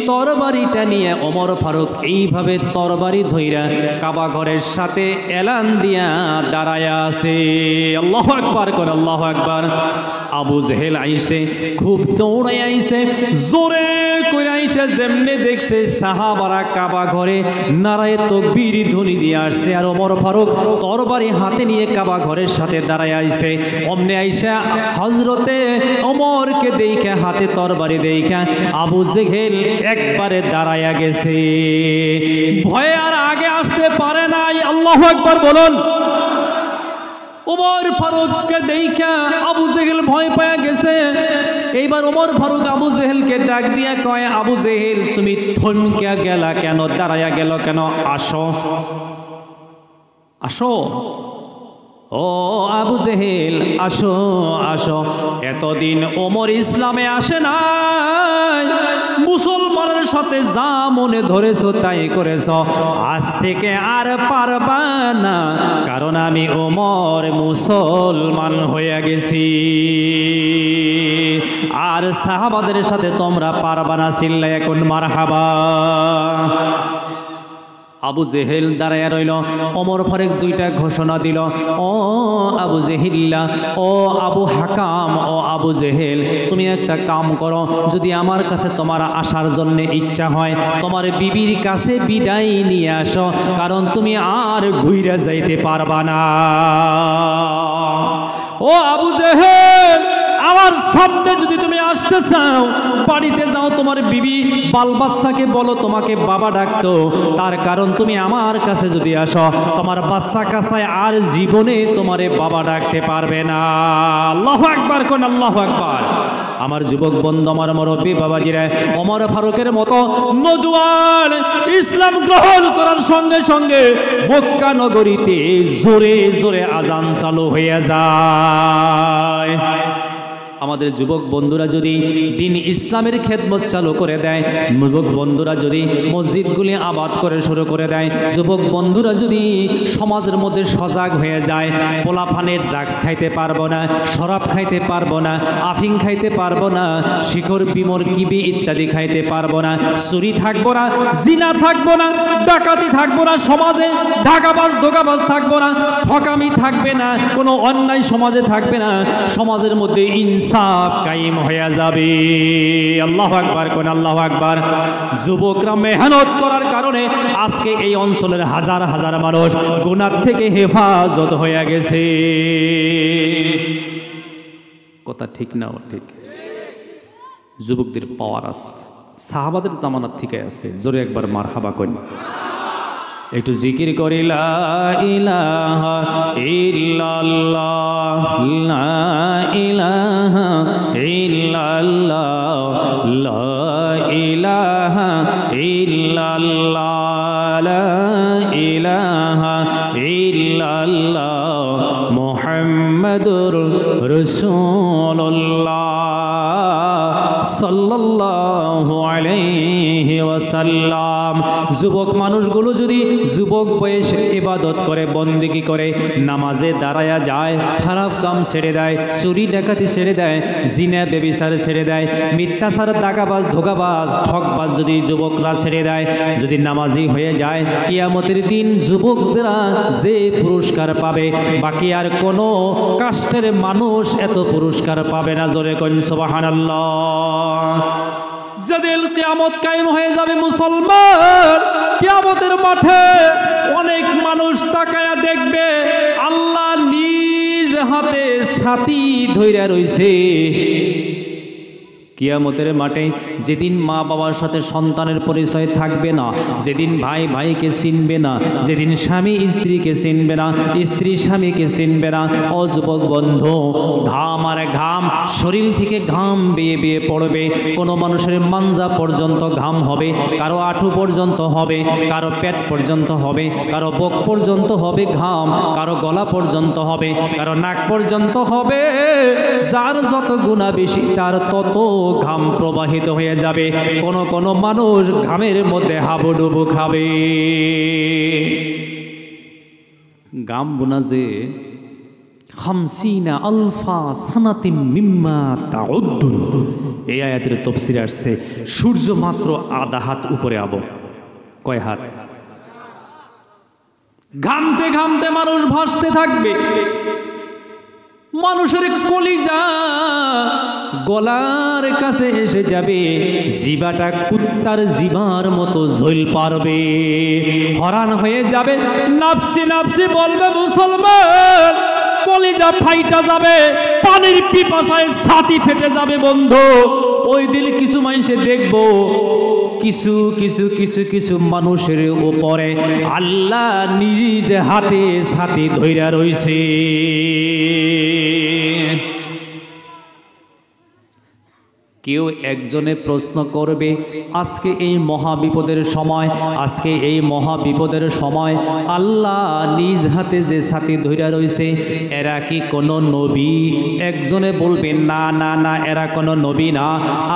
তরবারিটা নিয়ে ওমর ফারুক এইভাবে তরবারি ধইরা কাবা ঘরের সাথে এলান দিয়া দাঁড়ায়া আছে। আল্লাহু আকবার করে, আল্লাহু আকবার। আবু জেহেল আইসে, খুব দৌড়াই আইসে, জোরে কইরা আইসে, যেমনে দেখছে সাহাবারা কাবা ঘরে নারায়ে তাকবীর ধ্বনি দিয়ে আসছে, আর ওমর ফারুক তরবারি হাতে নিয়ে কাবা ঘরের সাথে দাঁড়ায় আইসে। অমনে আইসা হযরতে ওমরকে দেইখা, হাতে তরবারি দেইখা আবু জেহেল একবারে দাঁড়ায়া গেছে, ভয়ে আর আগে আসতে পারে নাই। আল্লাহু আকবার বলুন। ওমর ফারুককে দেইখা আবু জেহেল ভয় পায়া গেছে। এইবার ওমর ফারুক আবু জেহেলকে ডাক দিয়া কয়, আবু জেহেল, তুমি থমকে গেলা কেন, দাঁড়ায়া গেল কেন? আসো, আসো। ও আবু জেহেল, আসো আসো। এতদিন ওমর ইসলামে আসে নাই, মুসলমানের সাথে যা মনে ধরেছো তাই করেছ, আজ থেকে আর পারবা না, কারণ আমি ওমর মুসলমান হয়ে গেছি, আর সাহাবাদের সাথে তোমরা পারবা না। চিল্লায়া কোন মারহাবা। আবু জেহেল দাঁড়ায় রইল। ওমর ফারুক দুইটা ঘোষণা দিল, ও আবু জেহিল্লা, ও আবু হাকাম, ও আবু জেহেল, তুমি একটা কাম করো, যদি আমার কাছে তোমার আসার জন্য ইচ্ছা হয় তোমার বিবির কাছে বিদায় নিয়ে আসো, কারণ তুমি আর ঘুরে যাইতে পারবা না। ও আবু জেহেল, আমার সামনে যদি তুমি আসতে চাও, বাড়িতে যাও, তোমার বিবি বাল বাচ্চাকে বলো তোমাকে বাবা ডাকতো, তার কারণ তুমি আমার কাছে যদি আসো তোমার বাচ্চা কাছায় আর জীবনে তোমারে বাবা ডাকতে পারবে না। আল্লাহু আকবার কোন, আল্লাহু আকবার। আমার যুবক বন্ধু, আমার মুরব্বী বাবাজিরা, ওমর ফারুকের মতো নওজোয়ান ইসলাম গ্রহণ করার সঙ্গে সঙ্গে মক্কা নগরীতে জোরে জোরে আজান চালু হয়ে যায়। আমাদের যুবক বন্ধুরা যদি দিন ইসলামের খেদমত চালু করে দেয়, যুবক বন্ধুরা যদি মসজিদগুলি আবাদ করে শুরু করে দেয়, যুবক বন্ধুরা যদি সমাজের মধ্যে সজাগ হয়ে যায়, পোলাপানের ড্রাগস খাইতে পারবো না, শরাব খাইতে পারবো না, আফিং খাইতে পারবো না, শিকড় বিমর কিবি ইত্যাদি খাইতে পারবো না, চুরি থাকবো না, জিনা থাকবো না, ডাকাতি থাকবো না, সমাজে ধাগাবাজ ধোকাবাজ থাকবো না, ঠকামি থাকবে না, কোনো অন্যায় সমাজে থাকবে না, সমাজের মধ্যে ইনসাফ কায়েম হয়ে যাবে। আল্লাহু আকবার কোন, আল্লাহু আকবার। যুবকরা মেহনত করার কারণে আজকে এই অঞ্চলের হাজার হাজার মানুষ গুনাহ থেকে হেফাজত হয়ে গেছে। কথা ঠিক না? ঠিক। যুবকদের পাওয়ার আছে, সাহাবাদের জামানাত থেকে আছে। জোরে একবার মারহাবা কইন। একটু জিকির করি, লা ইলাহা ইল্লাল্লাহ, লা ইলাহা ইল্লাল্লাহ, লা ইলাহা ইল্লাল্লাহ, লা ইলাহা ইল্লাল্লাহ, মুহাম্মাদুর রাসূলুল্লাহ সাল্লাল্লাহু আলাইহি ওয়াসাল্লাম। যুবক মানুষগুলো যদি যুবক বয়সে ইবাদত করে, বন্দেগী করে, নামাজে দাঁড়ায়া যায়, খারাপ কাম ছেড়ে দেয়, চুরি ডাকাতি ছেড়ে দেয়, জিনা ব্যভিচার ছেড়ে দেয়, মিথ্যাচার দাগাবাজ ধোকাবাজ ঠকবাজ যদি যুবকরা ছেড়ে দেয়, যদি নামাজি হয়ে যায়, কিয়ামতের দিন যুবকরা যে পুরস্কার পাবে বাকি আর কোনো কাস্টের মানুষ এত পুরস্কার পাবে না। জোরে কোন সুবহানাল্লাহ। যেদিন কিয়ামত কায়েম হয়ে যাবে মুসলমান, কিয়ামতের মাঠে অনেক মানুষ তাকায়া দেখবে আল্লাহ নিজ হাতে ছাতি ধইরা রইছে। কিয়ামতের মাঠে যেদিন মা বাবার সাথে সন্তানের পরিচয় থাকবে না, যেদিন ভাই ভাইকে চিনবে না, যেদিন স্বামী স্ত্রীকে চিনবে না, স্ত্রী স্বামীকে চিনবে না, ও যুবক বন্ধু, ঘাম আর ঘাম, শরীর থেকে ঘাম বেয়ে বেয়ে পড়বে। কোনো মানুষের মাঞ্জা পর্যন্ত ঘাম হবে, কারো আঁঠু পর্যন্ত হবে, কারো পেট পর্যন্ত হবে, কারো বুক পর্যন্ত হবে ঘাম, কারো গলা পর্যন্ত হবে, কারো নাক পর্যন্ত হবে। যার যত গুনাহ বেশি তার তত ঘাম প্রবাহিত হয়ে যাবে। কোন কোন মানুষ ঘামের মধ্যে হাবুডুবু খাবে। গাম বোনা যে 50 আলফা সানাতিম মিম্মা তাউদ্দুন, এই আয়াতের তাফসীরে আসছে সূর্য মাত্র আধা হাত উপরে আবো। কয় হাত? ঘামতে ঘামতে মানুষ ভাসতে থাকবে। মানুষের কলিজা গলার কাছে এসে যাবে, জিবাটা কুত্তার জিবার মতো ঝোল পারবে, হরান হয়ে যাবে, নাফসি নাফসি বলবে মুসলমান, কলিজা ফাইটা যাবে, পানির পিপাসায় ছাতি ফেটে যাবে। বন্ধু, ওই দিন কিছু মানুষে দেখবো, কিছু কিছু কিছু কিছু মানুষের উপরে আল্লাহ নিজ হাতে ছাতি ধইরা রইছে। কেউ একজনে প্রশ্ন করবে, আজকে এই মহাবিপদের সময়, আজকে এই মহাবিপদের সময় আল্লাহ নিজ হাতে যে ছাতি ধইরা রইছে, এরা কি কোনো নবী? একজনে বলবে না না না, এরা কোনো নবী না।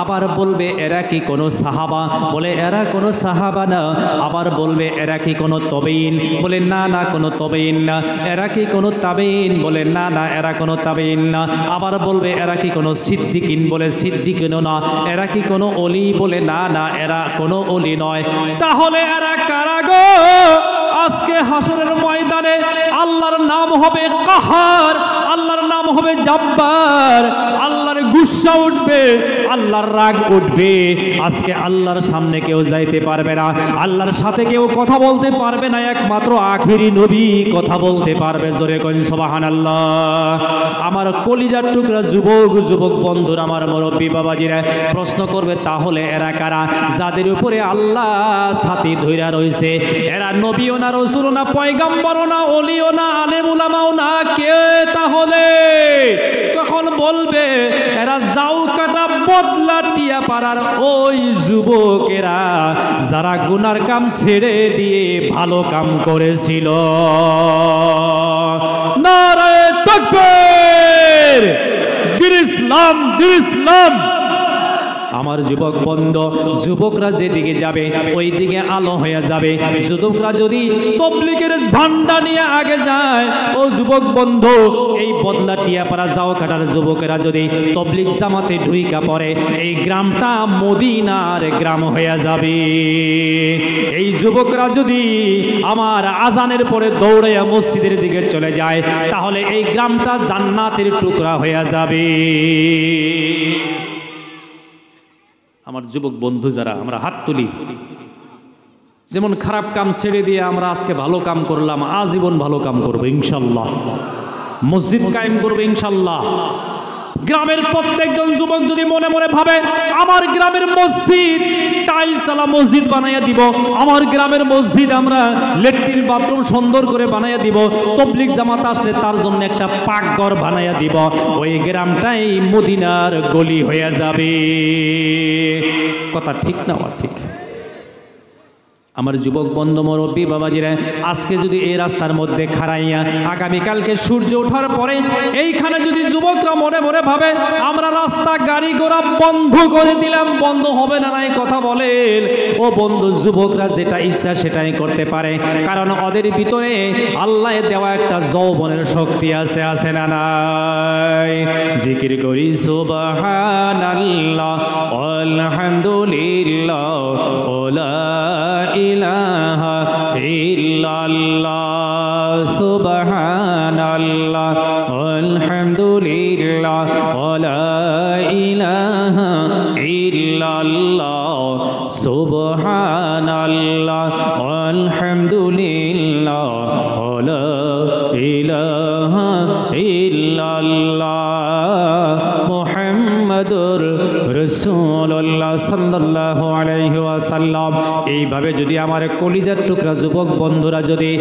আবার বলবে এরা কি কোনো সাহাবা? বলে এরা কোনো সাহাবা না। আবার বলবে এরা কি কোনো তবেইন? বলে না না, কোনো তবেইন না। এরা কি কোনো তাবেইন? বলে না না, এরা কোনো তাবেইন না। আবার বলবে এরা কি কোনো সিদ্দিকিন? বলে সিদ্দিকিন না। এরা কি কোনো অলি? বলে না না, এরা কোনো অলি নয়। তাহলে এরা কারা গো? হাসরের ময়দানে আল্লাহর নাম হবে কাহার, আল্লাহর নাম হবে জাব্বার, আল্লাহর গুসা উঠবে, আল্লাহর রাগ উঠবে। আজকে আল্লাহর সামনে কেউ যাইতে পারবে না, আল্লাহর সাথে কেউ কথা বলতে পারবে না, একমাত্র আখেরি নবী কথা বলতে পারবে। জোরে কইন সুবহানাল্লাহ। আমার কলিজার টুকরা যুবক যুবক বন্ধুরা, আমার মুরব্বী বাবাজিরা প্রশ্ন করবে, তাহলে এরা কারা যাদের উপরে আল্লাহ ছাতি ধইরা রইছে? এরা নবীও না, রাসূলও না, পয়গম্বরও না, ওলিও না, আলেম উলামাও না, কে তাহলে? তখন বলবে এরা জাউকাটা বদলা টিয়া পাড়ার ওই যুবকেরা যারা গুনার কাম ছেড়ে দিয়ে ভালো কাম করেছিল। নারে তাকবীর, দিন ইসলাম, দিন ইসলাম। আমার যুবক বন্ধু, যুবকরা যেদিকে যাবে ওই দিকে আলো হয়ে যাবে। যুবকরা যদি তবলিগের ঝান্ডা নিয়ে আগে যায়, ও যুবক বন্ধু, এই বদলা টিয়াপাড়া জাউকাটার যুবকেরা যদি তবলিগ জামাতে ঢুইকা পড়ে, এই গ্রামটা মদিনার গ্রাম হয়ে যাবে। এই যুবকরা যদি আমার আজানের পরে দৌড়াইয়া মসজিদের দিকে চলে যায়, তাহলে এই গ্রামটা জান্নাতের টুকরা হয়ে যাবে। আমার যুবক বন্ধু যারা, আমরা হাত তুলি। যেমন খারাপ কাম ছেড়ে দিয়ে আমরা আজকে ভালো কাম করলাম, আজীবন ভালো কাম করবো ইনশাল্লাহ। মসজিদ কায়েম করবো ইনশাল্লাহ। গ্রামের প্রত্যেকজন যুবক যদি মনে মনে ভাবে আমার গ্রামের মসজিদ টাইলসালা মসজিদ বানাইয়া দিব, আমার গ্রামের মসজিদ আমরা ল্যাট্রিন বাথরুম সুন্দর করে বানাইয়া দিব, তবলিগ জামাত আসলে তার জন্য একটা পাকঘর বানাইয়া দিব, ওই গ্রামটাই মদিনার গলি হয়ে যাবে। কথা ঠিক না? ঠিক। আমার যুবক বন্ধু মুরব্বী বাবাজিরা, আজকে যদি এই রাস্তার মধ্যে খাড়াইয়া আগামীকালকে সূর্য ওঠার পরে এইখানে যদি যুবকরা মনে মনে ভাবে আমরা রাস্তা গাড়ি ঘোড়া বন্ধ করে দিলাম, বন্ধ হবে না নাই কথা বলেন। ও বন্ধু, যুবকরা যেটা ইচ্ছা সেটাই করতে পারে, কারণ ওদের ভিতরে আল্লাহ দেওয়া একটা যৌবনের শক্তি আছে, আছে না নাই? জিকির করি সুবহানাল্লাহ আলহামদুলিল্লাহ ওয়া ইলাহা ইল্লাল্লাহ সুবহানাল্লাহ আলহামদুলিল্লাহ ওয়া ইলাহা ইল্লাল্লাহ সুবহানাল্লাহ আলহামদুলিল্লাহ ওয়া ইলাহা ইল্লাল্লাহ মুহাম্মাদুর রাসূলুল্লাহ সাল্লাল্লাহু আলাইহি ওয়াসাল্লাম। এইভাবে যদি আমার কলিজার টুকরা যুবক বন্ধুরা যদি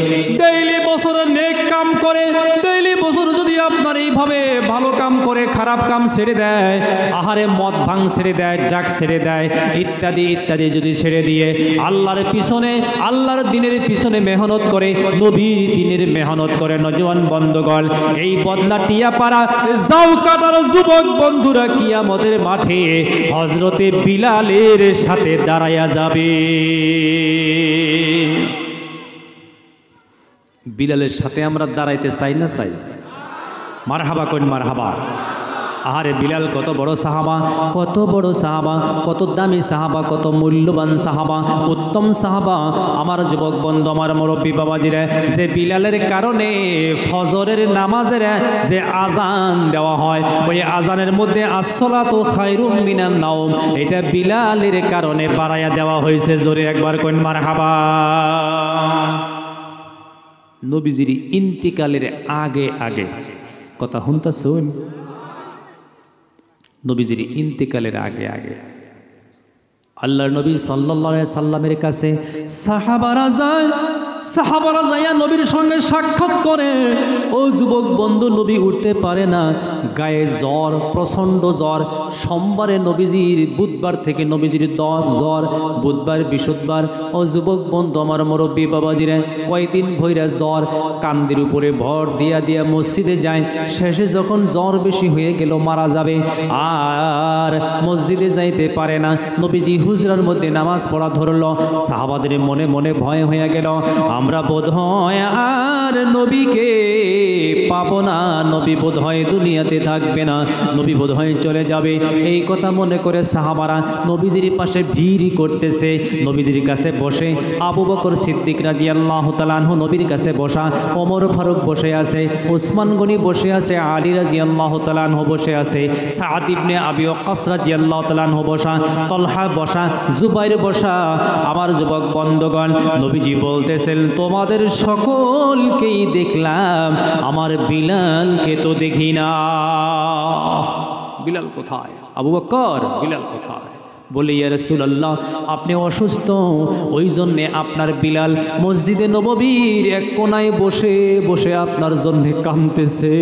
ডেইলি বছর নেক কাম করে, ডেইলি বছর যদি আপনার এইভাবে ভালো কাম করে খারাপ কাম ছেড়ে দেয়, আহারে মদ ভাঙ ছেড়ে দেয়, ড্রাগস ছেড়ে দেয়, ইত্যাদি ইত্যাদি যদি ছেড়ে দিয়ে আল্লাহর পিছনে, আল্লাহর দিনের পিছনে মেহনত করে, নবীর দিনের মেহনত করে, নজওয়ান বন্ধুগণ, এই বদলা টিয়াপাড়া জাউকাটার যুবক বন্ধুরা কিয়ামতের মাঠে হযরতে বিলালের সাথে দাঁড়ায়া যাবে। বিলালের সাথে আমরা দাঁড়াইতে চাই না? চাই। মারহাবা কোন মারহাবা। আহারে বিলাল কত বড় সাহাবা, কত বড় সাহাবা, কত দামি সাহাবা, কত মূল্যবান সাহাবা, উত্তম সাহাবা। আমার যুবক বন্ধু, আমার মুরব্বী বাবাজিরা, যে বিলালের কারণে ফজরের নামাজের যে আজান দেওয়া হয়, ওই আজানের মধ্যে আসসালাতু খায়রুম মিনান নাওম, এটা বিলালের কারণে বাড়াইয়া দেওয়া হয়েছে। জোরে একবার কোন মারহাবা। নবীজির ইন্তিকালের আগে আগে, কথা শুনতাছুন? নবীজির ইন্তিকালের আগে আগে আল্লাহর নবী সাল্লাল্লাহু আলাইহি সাল্লামের কাছে সাহাবারা যায়, সাহাবারা যাইয়া নবীর সঙ্গে সাক্ষাৎ করে। ও যুবক বন্ধু, নবী উঠতে পারে না, গায়ে জ্বর, প্রচণ্ড জ্বর। সোমবারে নবীজির, বুধবার থেকে নবীজির জ্বর, বুধবার বৃহস্পতিবার। ও যুবক বন্ধু, আমার মুরব্বী বাবাজিরা, কয়দিন ভৈরা জ্বর, কান্দির উপরে ভর দিয়া দিয়া মসজিদে যায়। শেষে যখন জ্বর বেশি হয়ে গেল, মারা যাবে, আর মসজিদে যাইতে পারে না। নবীজি হুজরার মধ্যে নামাজ পড়া ধরল। সাহাবাদের মনে মনে ভয় হয়ে গেল, আমরা বোধহয় আর নবীকে পাবো না, নবী বোধহয় দুনিয়াতে থাকবে না, নবী বোধহয় চলে যাবে। এই কথা মনে করে সাহাবারা নবীজির পাশে ভিড় করতেছে। নবীজির কাছে বসে আবু বকর সিদ্দিক রাদিয়াল্লাহু তাআলা আনহু নবীর কাছে বসা, ওমর ফারুক বসে আছে, ওসমান গনি বসে আছে, আলী রাদিয়াল্লাহু তাআলা আনহু বসে আছে, সাদ ইবনে আবি ওয়াক্কাস রাদিয়াল্লাহু তাআলা আনহু বসা, তলহা বসা, জুবাইর বসা। আমার যুবক বন্ধুগণ, নবীজি বলতেছেন তোমাদের সকলকেই দেখলাম, আমার বিলালকে তো দেখি না। বিলাল কোথায়? আবু বকর, বিলাল কোথায়? বলে ইয়া রাসূলুল্লাহ আপনি অসুস্থ, ওই জন্যে আপনার বিলাল মসজিদে নববীর এক কোনায় বসে বসে আপনার জন্যে কাঁদতেছে,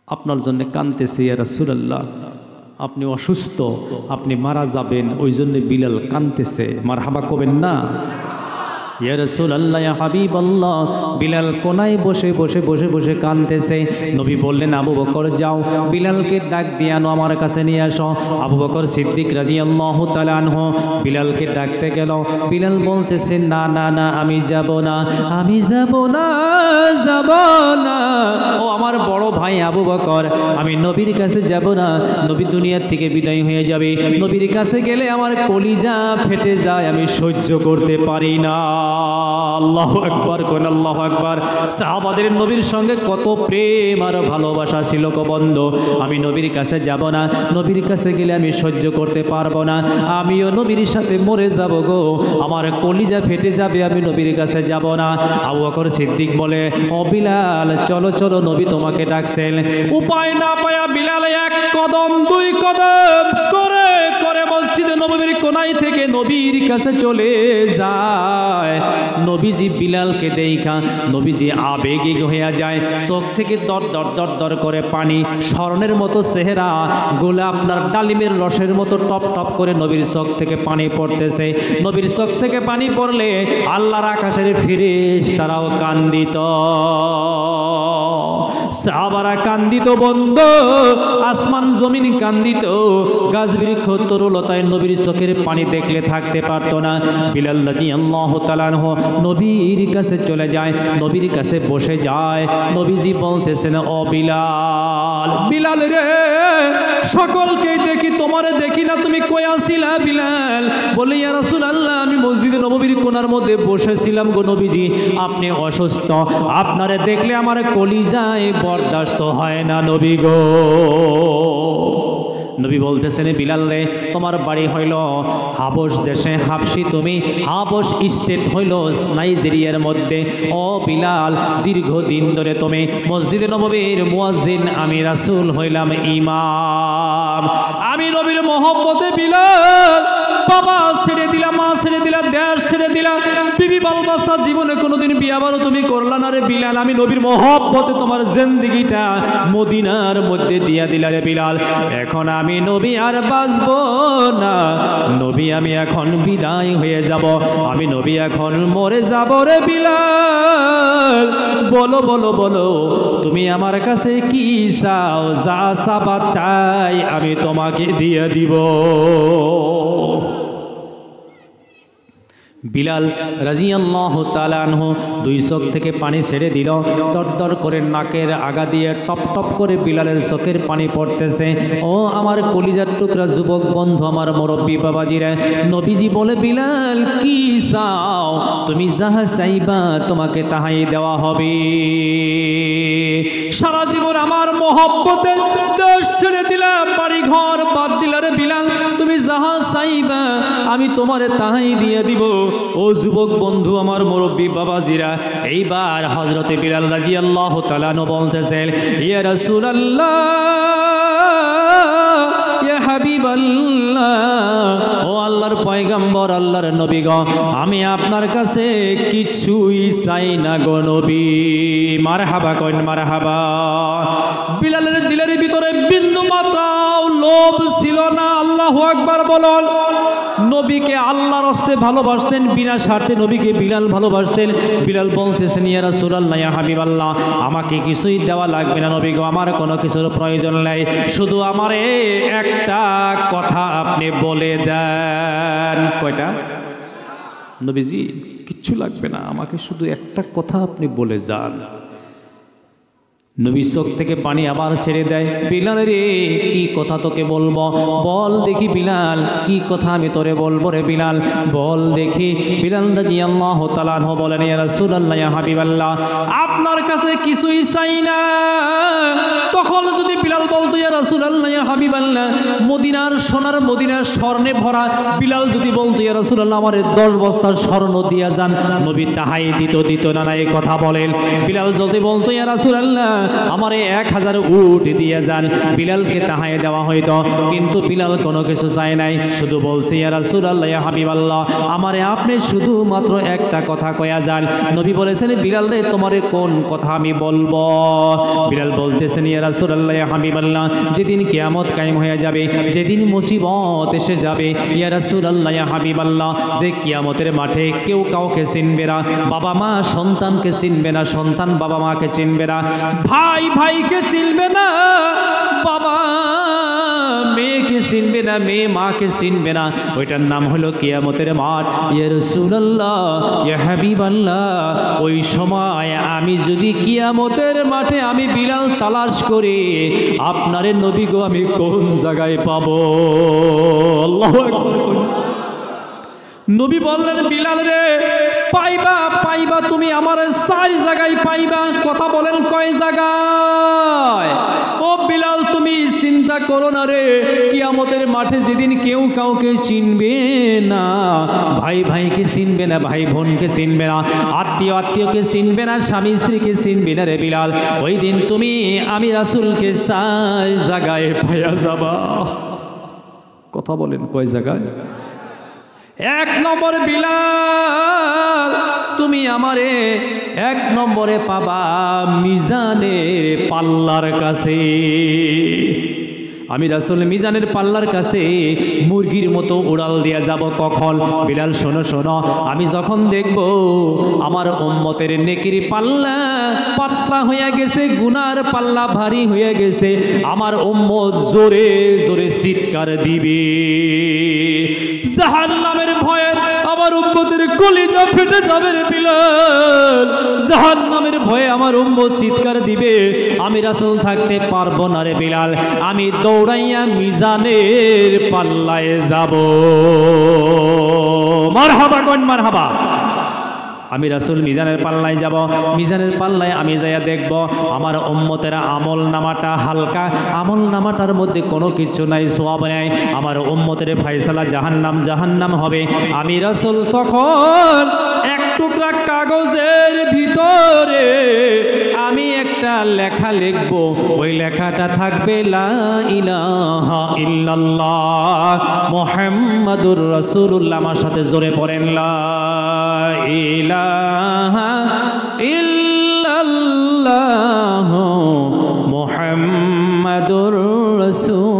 আপনার জন্যে কাঁদতেছে ইয়া রাসূলুল্লাহ, আপনি অসুস্থ, আপনি মারা যাবেন, ওই জন্যে বিলাল কাঁদতেছে। মারহাবা কবেন না? ইয়া রাসূলুল্লাহ, ইয়া হাবিবাল্লাহ, বিলাল কোনায় বসে বসে বসে বসে কাঁদতেছে। নবী বললেন আবু বকর যাও বিলালকে ডাক দিয়ে আনো, আমার কাছে নিয়ে আসো। আবু বকর সিদ্দিক রাদিয়াল্লাহু তাআলা আনহু বিলালকে ডাকতে গেল। বিলাল বলতেছে না না না, আমি যাব না, আমি যাব না, যাব না। ও আমার বড় ভাই আবু বকর, আমি নবীর কাছে যাব না, নবী দুনিয়ার থেকে বিদায় হয়ে যাবে, নবীর কাছে গেলে আমার কলিজা ফেটে যায়, আমি সহ্য করতে পারি না। আল্লাহু আকবার, কোন আল্লাহু আকবার। সাহাবাদের নবীর সঙ্গে কত প্রেম আর ভালোবাসা ছিল গো বন্ধু। আমি নবীর কাছে যাব না, নবীর কাছে গেলে আমি সহ্য করতে পারবো না, আমিও নবীর সাথে মরে যাব গো, আমার কলিজা ফেটে যাবে, আমি নবীর কাছে যাব না। আবু বকর সিদ্দিক বলে ও বিলাল চলো চলো, নবী তোমাকে ডাকছেন। উপায় না পায়া বিলাল এক কদম দুই কদম করে করে মসজিদে নববীর কোনায় থেকে নবীর কাছে চলে যায়। নবীজি বিলালকে দেখা নবীজি আবেগে হয়ে যায়, চোখ থেকে দর দর দর দর করে পানি, স্বর্ণের মতো চেহারা, গোলা আপনার ডালিমের রসের মতো টপ টপ করে নবীর চোখ থেকে পানি পড়তেছে। নবীর চোখ থেকে পানি পড়লে আল্লাহর আকাশের ফেরেশতারাও কান্দিত, সাহাবারা কান্দিত বন্ধু, আসমান জমিন কান্দিত, গাছ বৃক্ষ তরুলতায় নবীর চোখের পানি দেখলে থাকতে পারতো না। বিলাল রাদিয়াল্লাহু তাআলা আনহু নবীর কাছে চলে যায়, নবীর কাছে বসে যায়। নবীজি বলতেছেন ও বিলাল, বিলাল রে সকলকেই দেখি তোমারে দেখি না, তুমি কই আছিলা বিলাল? বলে ইয়া রাসূলুল্লাহ আমি মসজিদে নববীর কোণার মধ্যে বসেছিলাম গো নবীজি, আপনি অসুস্থ, আপনারে দেখলে আমার কলিজায় বরদাস্ত হয় না নবী গো। নবী বলতেছেন বিলাল রে তোমার বাড়ি হইল হাবশ দেশে, হাবশি তুমি, হাবশ স্টেট হইল নাইজেরিয়ার মধ্যে। ও বিলাল দীর্ঘদিন ধরে তুমি মসজিদে নববীর মুয়াজ্জিন, আমি রাসূল হইলাম ইমাম। আমি নবীর মহব্বতে বিলাল বাবা ছেড়ে দিলাম, মা ছেড়ে দিলাম, দেশ ছেড়ে দিলাম, বিবি বাল বাচ্চা, জীবনে কোনোদিন বিয়া বারো তুমি করলা না রে বিলাল। আমি নবীর মহব্বতে তোমার জিন্দেগিটা মদিনার মধ্যে দিয়া দিলা রে বিলাল। এখন আমি নবী আর বাঁচবো না, নবী আমি এখন বিদায় হয়ে যাব, আমি নবী এখন মরে যাব রে বিলাল। বলো বলো বলো তুমি আমার কাছে কি চাও, যা চাবা তাই আমি তোমাকে দিয়ে দিব। বিলাল রাদিয়াল্লাহু তাআলা আনহু দুই চোখ থেকে পানি ছেড়ে দিল, দরদর করে নাকের আগা দিয়ে টপ টপ করে বিলালের চোখের পানি পড়তেছে। ও আমার কলিজার টুকরা যুবক বন্ধু, আমার মুরব্বী বাবাজিরা, নবীজি বলে বিলাল কি চাও, তুমি যাহা চাইবা তোমাকে তাহাই দেওয়া হবে। সারা জীবন আমার মহব্বতে দেশ ছেড়ে দিলাম, বাড়ি ঘর বাদ দিলা রে বিলাল, তুমি যাহা চাইবা আমি তোমারে তাহাই দিয়ে দিব। ও যুবক বন্ধু, আমার মুরব্বী বাবাজিরা, এইবার হযরতে বিলাল রাদিয়াল্লাহু তাআলা আনহু বলতেছেন ইয়া রাসূলুল্লাহ, ইয়া হাবিবাল্লাহ, ও আল্লাহর পয়গম্বর, আল্লাহর নবী গো, আমি আপনার কাছে কিছুই চাই না গো নবী। মারহাবা কইন, মারহাবা। বিলালের দিলের ভিতরে বিন্দু মাত্রাও লোভ ছিল না। আল্লাহু আকবার বলুন। নবীকে আল্লাহর রাস্তে ভালোবাসতেন, বিনা স্বার্থে নবীকে বিলাল ভালোবাসতেন। বিলাল বলতেছেন ইয়া রাসূলুল্লাহ, ইয়া হাবিবাল্লাহ, আমাকে কিছুই দেওয়া লাগবে না নবী গো, আমার কোনো কিছুর প্রয়োজন নাই, শুধু আমার একটা কথা আপনি বলে দেন। কয়টা? নবীজি কিচ্ছু লাগবে না, আমাকে শুধু একটা কথা আপনি বলে যান। নবী চোখ থেকে পানি আবার ছেড়ে দেয়। বিলাল রে কি কথা তোকে বলবো, বল দেখি বিলাল, কি কথা আমি তোরে বলবো রে বিলাল, বল দেখি। বিলাল রাদিয়াল্লাহু তাআলা আনহু বলেন, ইয়া রাসূলুল্লাহ, ইয়া হাবিবাল্লাহ, আপনার কাছে কিছুই চাই না। তখন যদি বিলাল বলতো, ইয়া রাসূলুল্লাহ, ইয়া হাবিবাল্লাহ, মদিনার সোনার, মদিনার স্বর্ণে ভরা, বিলাল যদি বলতো, ইয়া রাসূলুল্লাহ, আমারে 10 বস্তা স্বর্ণ দিয়া যান, নবী তাহাই দিত না না, এই কথা বলেন। বিলাল যদি বলতো, ইয়া রাসূলুল্লাহ, আমারে 1000 উট দিয়ে যান, বিলালকে তাহাই দেওয়া হইতো। কিন্তু বিলাল কোনো কিছু চায় নাই, শুধু বলছে, ইয়া রাসূলুল্লাহ, ইয়া হাবিবাল্লাহ, আমারে আপনি শুধুমাত্র একটা কথা কয়া যান। নবী বলেছেন, বিলাল রে তোমারে কোন কথা আমি বলবো? বিলাল বলতেছেন, ইয়া রাসূলুল্লাহ, ইয়া হাবিবাল্লাহ, যেদিন কিয়ামত কায়েম হয়ে যাবে, যেদিন মুসিবত এসে যাবে, ইয়া রাসূলুল্লাহ, ইয়া হাবিবাল্লাহ, যে কিয়ামতের মাঠে কেউ কাউকে চিনবে না, বাবা মা সন্তানকে চিনবে না, সন্তান বাবা মাকে চিনবে না, ভাই ভাইকে চিনবে না, বাবা মেয়েকে চিনবে না, মেয়ে মাকে চিনবে না, ওইটার নাম হলো কিয়ামতের মাঠ। ইয়া রাসূলুল্লাহ, ইয়া হাবিবাল্লাহ, ওই সময় আমি যদি কিয়ামতের মাঠে আমি বিলাল তালাশ করি, আপনারে নবী গো আমি কোন জায়গায় পাবো? আল্লাহু আকবার। নবী বললেন, বিলাল রে পাইবা তুমি আমার 4 জায়গায় পাইবা। কথা বলেন কয় জায়গায়? ও বিলাল তুমি চিন্তা করো না রে, কিয়ামতের মাঠে যেদিন কেউ কাউকে চিনবে না, ভাই ভাইকে চিনবে না, ভাই বোনকে চিনবে না, আত্মীয়কে চিনবে না, স্বামী স্ত্রীকে চিনবে না রে বিলাল, ওই দিন তুমি আমি রাসূলকে 4 জায়গায় পাইয়া যাবা। কথা বলেন কয় জায়গায়? 1 নম্বর বিলাল, তুমি আমারে 1 নম্বরে পাবা মিজানের পাল্লার কাছে। আমি রাসূল মিজানের পাল্লার কাছে মুরগির মতো উড়াল দিয়া যাব। কখন? বিলাল শোনো শোনো, আমি যখন দেখব আমার উম্মতের নেকির পাল্লা পাতলা হয়ে গেছে, গুনার পাল্লা ভারী হয়ে গেছে, আমার উম্মত জোরে জোরে চিৎকার দিবে। জাহান্নামের ভয়ে আমার উম্মতের কলিজা ফেটে যাবে রে বিলাল, জাহান্নামের ভয়ে আমার উম্মত চিৎকার দিবে, আমি রাসূল থাকতে পারবো না রে বিলাল, আমি দৌড়াইয়া মিজানের পাল্লায় যাব। মারহাবা কোন মারহাবা। আমি রাসূল মিজানের পাল্লায় যাব। মিজানের পাল্লায় আমি যাইয়া দেখব আমার উম্মতেরা আমল নামাটা হালকা, আমল নামাটার মধ্যে কোনো কিছু নাই, সওয়াব নাই, আমার উম্মতের ফয়সালা জাহান্নাম জাহান্নাম হবে। আমি রাসূল তখন 1 টুকরা কাগজের ভিতরে আমি একটা লেখা লিখব, ওই লেখাটা থাকবে লা ইলাহা ইল্লাল্লাহ মুহাম্মাদুর রাসূলুল্লাহ। আমার সাথে জোরে পড়েন, লা ইলাহা ইল্লাল্লাহ মুহাম্মাদুর রাসূলুল্লাহ।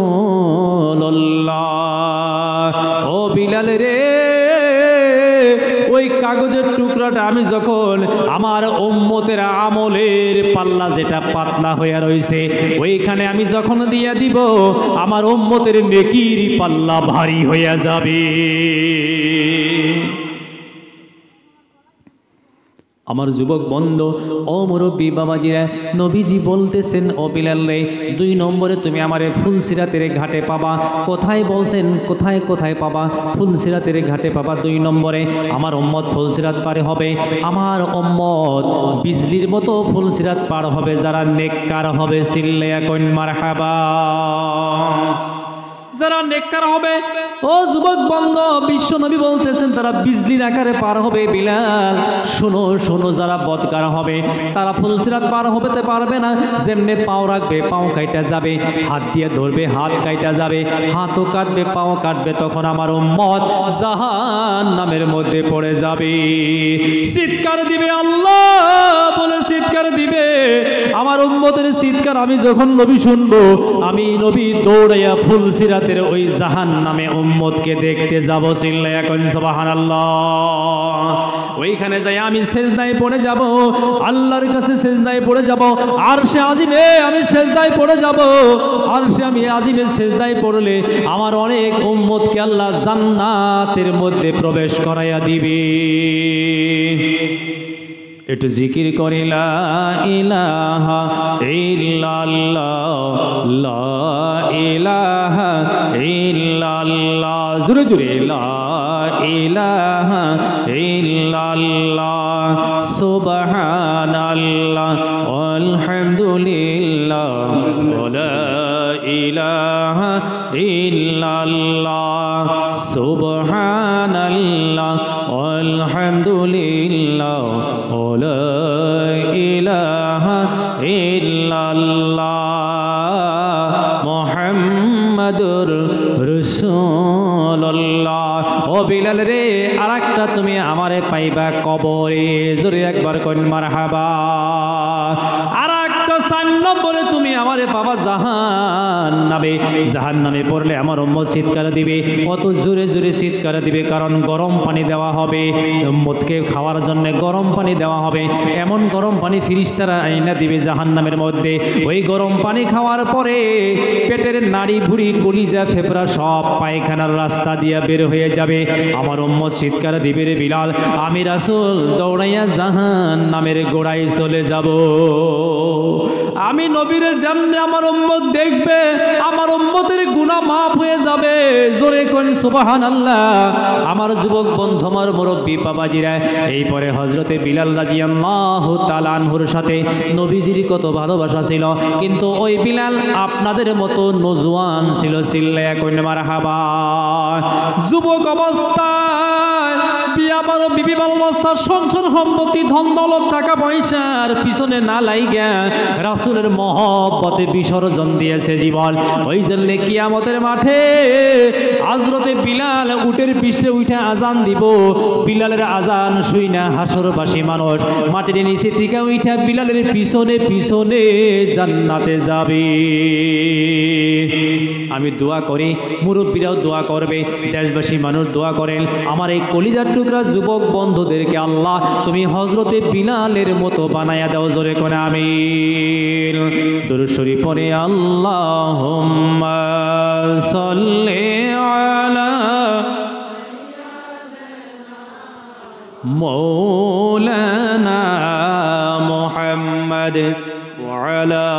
ও বিলাল রে, ওই কাগজের টুকরাটা আমি যখন আমার উম্মতের আমলের পাল্লা যেটা পাতলা হয়ে রয়েছে ওইখানে আমি যখন দিয়া দিব, আমার উম্মতের নেকির পাল্লা ভারী হয়ে যাবে। আমার যুবক বন্ধু ও মুরব্বী বাবাজিরা, নবীজি বলতেছেন, ও বিলাল রে 2 নম্বরে তুমি আমারে ফুলসিরাতের ঘাটে পাবা। কোথায় বলছেন? কোথায় কোথায় পাবা? ফুলসিরাতের ঘাটে পাবা 2 নম্বরে। আমার উম্মত ফুলসিরাত পার হবে, আমার উম্মত বিজলির মতো ফুলসিরাত পার হবে, যারা নেককার হবে। চিল্লায়া কোন মারহাবা। যারা নেককার হবে, ও যুবক বন্ধু, বিশ্ব নবী বলতেছেন তারা বিজলির আকারে পার হবে। বিলাল শোনো শোনো, যারা বদকার হবে তারা ফুলসিরাত পার হতে পারবে না। যেমনে পাও রাখবে পাও কাইটা যাবে, হাত দিয়ে ধরবে হাত কাইটা যাবে, হাতও কাটবে পাও কাটবে, তখন আমার উম্মত জাহান্নামের মধ্যে পড়ে যাবে। চিৎকার দিবে আল্লাহ বলে, চিৎকার দিবে। আমার উম্মতের চিৎকার আমি যখন নবী শুনবো, আমি নবী দৌড়াইয়া ফুলসিরাতে জান্নাতের ওই জাহান্নামে উম্মতকে দেখতে যাব। চিল্লায়া এখন সুবহানাল্লাহ। ওইখানে যাই আমি সেজদায় পড়ে যাব, আল্লাহর কাছে সেজদায় পড়ে যাব, আরশে আজিমে আমি সেজদায় পড়ে যাব। আরশে আমি আজিমে সেজদায় পড়লে আমার অনেক উম্মতকে আল্লাহ জান্নাতের মধ্যে প্রবেশ করাইয়া দিবে। একটু জিকির করে লা ইলাহা ইল্লাল্লাহ, লা ইলাহা ইল্লাল্লাহ, জোরে জোরে লা ইলাহা ইল্লাল্লাহ, সুবহানাল্লাহ আলহামদুলিল্লাহ, লা ইলাহা ইল্লাল্লাহ, সুবহানাল্লাহ আলহামদুলিল্লাহ, লা ইলাহা ইল্লাল্লাহ, মুহাম্মাদুর রাসূলুল্লাহ। ও বিলাল রে, আরেকটা তুমি আমারে পাইবা কবরে, জোরে একবার কোন মারহাবা। আরেকটা 4 নম্বরে তুমি আমারে পাবা জাহান্নামে। জাহান্নামে পড়লে আমার উম্মত চিৎকার দিবে, কত জোরে জোরে চিৎকার দিবে, কারণ গরম পানি দেওয়া হবে উম্মতকে খাওয়ার জন্য, গরম পানি দেওয়া হবে। এমন গরম পানি ফিরিস্তারা আইনা দিবে জাহান্নামের মধ্যে। ওই গরম পানি খাওয়ার পরে পেটের নাড়ি ভুড়ি কলিজা ফেফড়া সব পায়খানার রাস্তা দিয়ে বের হয়ে যাবে। আমার উম্মত চিৎকার দিবে, রে বিলাল আমি রাসূল দৌড়াইয়া জাহান্নামের গোড়ায় চলে যাব। আমি নবীর যেমনি আমার উম্মত দেখবে, আমার উম্মতের গুনাহ মাফ হয়ে যাবে। জোরে কোন সুবহানাল্লাহ। আমার যুবক বন্ধু, আমার মুরব্বী বাবাজিরা, এই পরে হযরতে বিলাল রাদিয়াল্লাহু তাআলা আনহুর সাথে নবীজির কত ভালোবাসা ছিল, কিন্তু ওই বিলাল আপনাদের মতো নজওয়ান ছিল। চিল্লায়া কোন মারহাবা। যুবক অবস্থায় বিয়া বড় বিবি ভালোবাসা, সংসার সম্পত্তি ধন দৌলত টাকা পয়সার পিছনে না লাইগা রাসূলের মহব্বতে বিসর্জন দিয়েছে জীবন। ওই জন্য কিয়ামতের মাঠে হযরতে বিলাল উটের পৃষ্ঠে উঠে আজান দিব। বিলালের আজান শুই না হাসরবাসী মানুষ মাটির নিচে থেকে উঠে বিলালের পিছনে পিছনে জান্নাতে যাবে। আমি দোয়া করি, মুরব্বীরাও দোয়া করবে, দেশবাসী মানুষ দোয়া করেন। আমার এই কলিজার টুকরা যুবক বন্ধুদেরকে আল্লাহ তুমি হযরতে বিলালের মতো বানায়া দাও। জোরে করে আমিন। দুরূদ শরীফ পড়ে আল্লাহুম্মা সাল্লি আলা মাওলানা মুহাম্মদ ওয়া আলা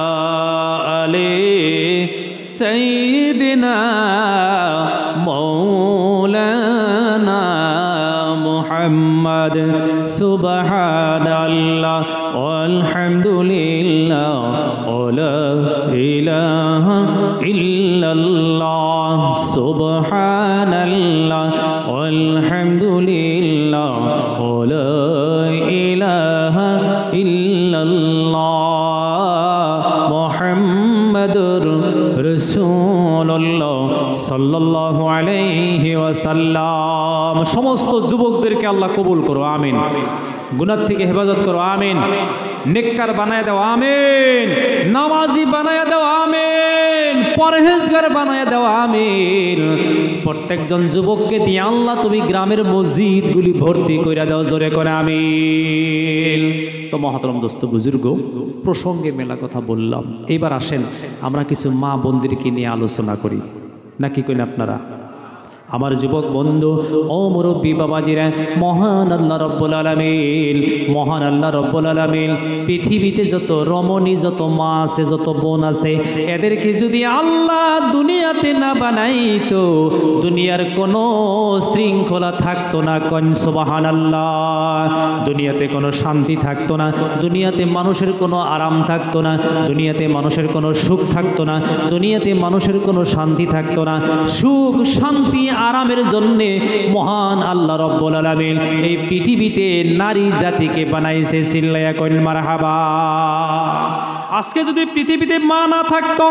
আলি সাইয়্যিদিনা মাওলানা মুহাম্মদ। সুবহানাল্লাহ আলহামদুলিল্লাহ, লা ইলাহা ইল্লাল্লাহ, সুবহানাল্লাহ আলহামদুলিল্লাহ, লা ইলাহা ইল্লাল্লাহ, মুহাম্মাদুর রাসূলুল্লাহ সাল্লাল্লাহু আলাইহি ওয়াসাল্লাম। সমস্ত যুবকদেরকে আল্লাহ কবুল করো, আমিন। গুনাহ থেকে হেফাজত করো, আমিন। নেককার বানায় দাও, আমিন। নামাজি বানায় দাও, আমিন। পরহেজগার বানায় দাও, আমিন। প্রত্যেকজন যুবককে দিয়ে আল্লাহ তুমি গ্রামের মসজিদগুলি ভর্তি করে দাও। জোরে করে আমিন। তো মহতরম দোস্ত বুজুর্গ, প্রসঙ্গে মেলা কথা বললাম। এবার আসেন আমরা কিছু মা বোনদেরকে নিয়ে আলোচনা করি, নাকি কইন আপনারা? আমার যুবক বন্ধু ও মুরব্বী বাবাজিরা, মহান আল্লাহ রব্বুল আলামিন, মহান আল্লাহ রব্বুল আলামিন পৃথিবীতে যত রমণী, যত মা আছে, যত বোন আছে, এদেরকে যদি আল্লাহ দুনিয়াতে না বানাইতো দুনিয়ার কোনো শৃঙ্খলা থাকতো না। কোন সুবহানাল্লাহ। দুনিয়াতে কোনো শান্তি থাকতো না, দুনিয়াতে মানুষের কোনো আরাম থাকতো না, দুনিয়াতে মানুষের কোনো সুখ থাকতো না, দুনিয়াতে মানুষের কোনো শান্তি থাকতো না। সুখ শান্তি আরামের জন্যে মহান আল্লাহ রব্বুল আলামিন এই পৃথিবীতে নারী জাতিকে বানাইছে। চিল্লায়া কোন মারহাবা। আজকে যদি পৃথিবীতে মা না থাকতো,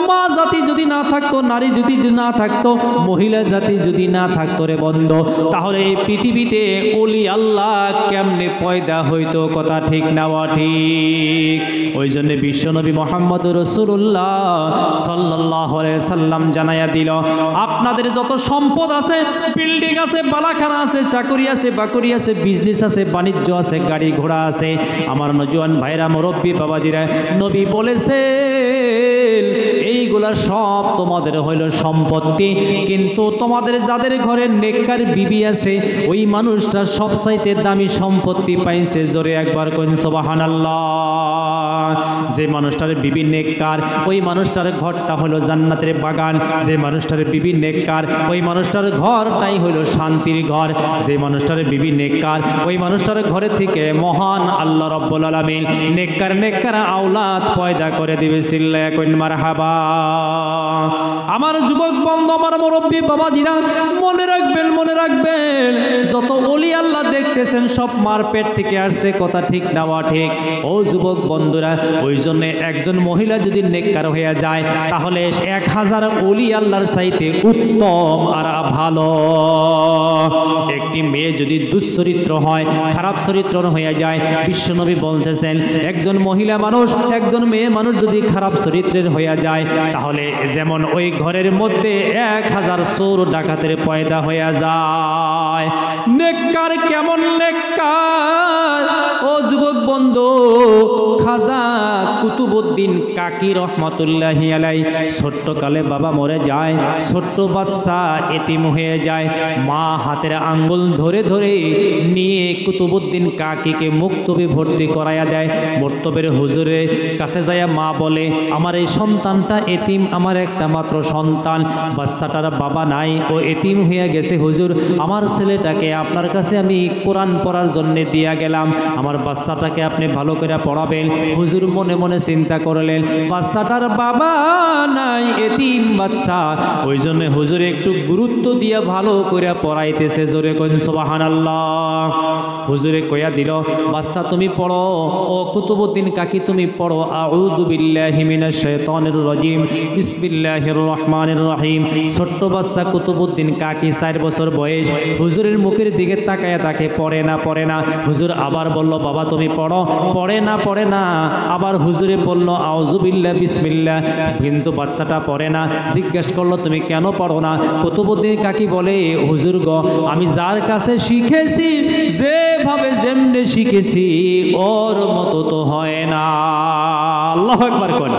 মা জাতি যদি না থাকতো, নারী যদি না থাকতো, মহিলা জাতি যদি না থাকতো রে বন্ধু, তাহলে এই পৃথিবীতে ওলি আল্লাহ কেমনে পয়দা হইতো? কথা ঠিক না ঠিক? ওই জন্য বিশ্বনবী মুহাম্মদ রাসূলুল্লাহ সাল্লাল্লাহু আলাইহি সাল্লাম জানাইয়া দিল, আপনাদের যত সম্পদ আছে, বিল্ডিং আছে, বালাখানা আছে, চাকরি আছে, বাকরি আছে, বিজনেস আছে, বাণিজ্য আছে, গাড়ি ঘোড়া আছে, আমার নজওয়ান ভাইরা, মুরব্বী বাবাজিরা, নবী বলেছে এইগুলা সব তোমাদের হইল সম্পত্তি, কিন্তু তোমাদের যাদের ঘরে নেককার বিবি আছে, ওই মানুষটা সবচাইতে দামি সম্পত্তি পাইছে। জোরে একবার কইন সুবহানাল্লাহ। যে মানুষটার বিবি নেককার, ওই মানুষটার ঘরটা হলো জান্নাতের বাগান। যে মানুষটার বিবি নেককার, ওই মানুষটার ঘরটাই হলো শান্তির ঘর। যে মানুষটার বিবি নেককার, ওই মানুষটার ঘরে থেকে মহান আল্লাহ রাব্বুল আলামিন নেককার আওলাদ পয়দা করে দিবে। সিল্লায়া কইন মারহাবা। আমার যুবক বন্ধু, আমার মুরব্বী বাবাজিরা, মনে রাখবেন যত ওলি আল্লাহ দেখতেছেন সব মার পেট থেকে আসছে। কথা ঠিক না ঠিক? ও যুবক বন্ধুরা, ওই জন্য একজন মহিলা যদি নেককার হয়ে যায়, তাহলে 1000 ওলি আল্লাহর চাইতে উত্তম আর ভালো। একটি মেয়ে যদি দুশ্চরিত্র হয়, খারাপ চরিত্র হয়ে যায়, বিশ্বনবী বলতেছেন একজন মহিলা মানুষ, একজন মেয়ে মানুষ যদি খারাপ চরিত্রের হয়ে যায়, তাহলে যেমন ওই ঘরের মধ্যে 1000 চোর ডাকাতের পয়দা হয়ে যায়। নেককার কেমন নেককার? ও যুবক বন্ধু, খাজা কুতুবউদ্দিন কাকি রহমাতুল্লাহি আলাইহি ছোট্টকালে বাবা মরে যায়, ছোট্ট বাচ্চা এতিম হয়ে যায়। মা হাতের আঙ্গুল ধরে ধরে নিয়ে কুতুবউদ্দিন কাকিকে মুক্তবে ভর্তি করাইয়া দেয়। মর্তবের হুজুরের কাছে যাইয়া মা বলে, আমার এই সন্তানটা এতিম, আমার একটা মাত্র সন্তান, বাচ্চাটার বাবা নাই, ও এতিম হয়ে গেছে হুজুর। আমার ছেলেটাকে আপনার কাছে আমি কোরআন পড়ার জন্য দিয়া গেলাম, আমার বাচ্চাটাকে আপনি ভালো করে পড়াবেন। হুজুর মনে মনে চিন্তা করলেন, বাচ্চাটার বাবা নাই, এতিম বাচ্চা, ওই জন্য হুজুর একটু গুরুত্ব দিয়ে ভালো করে পড়াইতেছে। জোরে কইন সুবহানাল্লাহ। হুজুরে কইয়া দিল, বাচ্চা তুমি পড়ো, ও কুতুবউদ্দিন কাকি তুমি পড়ো, আউযু বিল্লাহি মিনাশ শাইতানির রাজিম, বিসমিল্লাহির রহমানির রহিম। ছোট্ট বাচ্চা কুতুবউদ্দিন কাকি 4 বছর বয়স, হুজুরের মুখের দিকে তাকায় তাকে পড়ে না। হুজুর আবার বলল, বাবা তুমি পড়ো, পড়ে না। আবার হুজুরে বলল, আউযু বিল্লাহ বিসমিল্লাহ, কিন্তু বাচ্চাটা পড়ে না। জিজ্ঞেস করলো, তুমি কেন পড়ো না? কুতুবউদ্দিন কাকি বলে, হুজুর গো, আমি যার কাছে শিখেছি, যেভাবে যেমনে শিখেছি, ওর মতো তো হয় না। আল্লাহু আকবার কোন।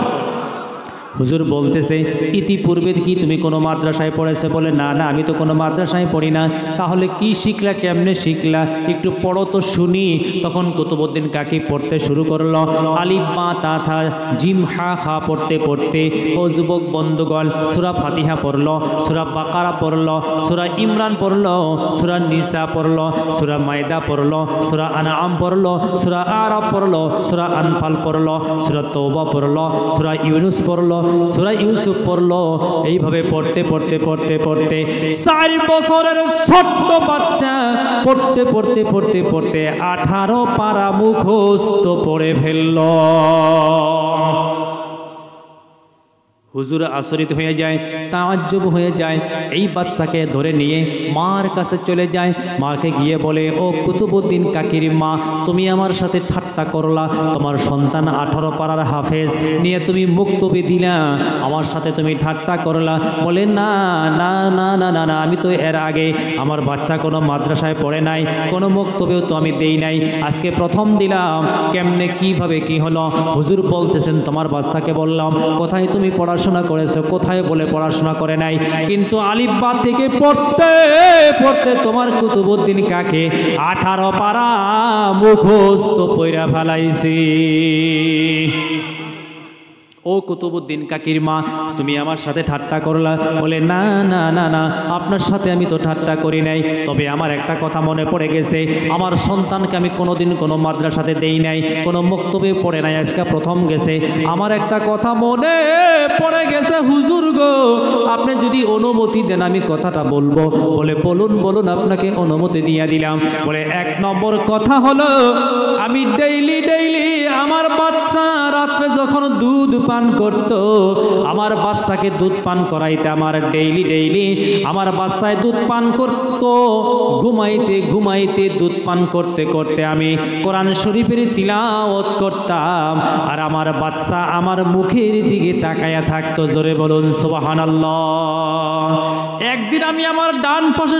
হুজুর বলতেছে, ইতিপূর্বে কি তুমি কোনো মাদ্রাসায় পড়েছে? বলে, না আমি তো কোনো মাদ্রাসায় পড়ি না। তাহলে কি শিখলা, কেমনে শিখলা, একটু পড়ো তো শুনি। তখন কুতুবউদ্দিন কাকি পড়তে শুরু করলো, আলিফ বা তা থা জিম হা খা পড়তে পড়তে ও যুবক বন্ধুগণ সূরা ফাতিহা পড়লো, সূরা বাকারা পড়লো, সূরা ইমরান পড়লো, সূরা নিসা পড়লো, সূরা মায়দা পড়লো, সূরা আনআম পড়লো, সূরা আরাফ পড়লো, সূরা আনফাল পড়লো, সূরা তওবা পড়লো, সূরা ইউনুস পড়লো, সূরা ইউসুফ পড়লো। এইভাবে পড়তে 4 বছরের ছোট্ট বাচ্চা পড়তে 18 পারা মুখস্থ পড়ে ফেললো। হুজুর আশ্চর্য হয়ে যায়, তাজ্জব হয়ে যায়। এই বাচ্চাকে ধরে নিয়ে মার কাছে চলে যায়। মাকে গিয়ে বলে, ও কুতুবউদ্দিন কাকির মা, তুমি আমার সাথে ঠাট্টা করলা, তোমার সন্তান 18 পারার হাফেজ নিয়ে তুমি মুক্তবি দিলা, আমার সাথে তুমি ঠাট্টা করলা। বলে, না, আমি তো এর আগে আমার বাচ্চা কোনো মাদ্রাসায় পড়ে নাই, কোনো মুক্তবিও তো আমি দেই নাই, আজকে প্রথম দিলাম, কেমনে কিভাবে কি হলো? হুজুর বলতেছেন, তোমার বাচ্চাকে বললাম, কোথায় তুমি পড়াশোনা করেছো? কোথায়? বলে পড়াশোনা করে নাই, কিন্তু আলিফ বা থেকে পড়তে তোমার কুতুবউদ্দিন কাকে 18 পারা মুখস্থ পড়া ফেলাইছি। ও কুতুবউদ্দিন কাকির মা, তুমি আমার সাথে ঠাট্টা করলা? বলে না না না না, আপনার সাথে আমি তো ঠাট্টা করি নাই, তবে আমার একটা কথা মনে পড়ে গেছে, আমার সন্তানকে আমি কোনোদিন কোনো মাদ্রাসাতে দেই নাই, কোনো মক্তবে পড়ে নাই, আজকে প্রথম গেছে, আমার একটা কথা মনে পড়ে গেছে হুজুর গো, আপনি যদি অনুমতি দেন আমি কথাটা বলবো। বলে বলুন বলুন, আপনাকে অনুমতি দিয়ে দিলাম। বলে এক নম্বর কথা হলো, আমি ডেইলি আমার বাচ্চা রাত্রে যখন দুধ পান করত, আমার বাচ্চাকে দুধ পান করাইতে আমার ডেইলি আমার বাচ্চায় দুধ পান করত, ঘুমাইতে দুধ পান করতে করতে আমি কোরআন শরীফের তিলাওয়াত করতাম, আর আমার বাচ্চা আমার মুখের দিকে তাকায়া থাকতো। জোরে বলুন সুবহানাল্লাহ। একদিন আমি আমার ডান পাশে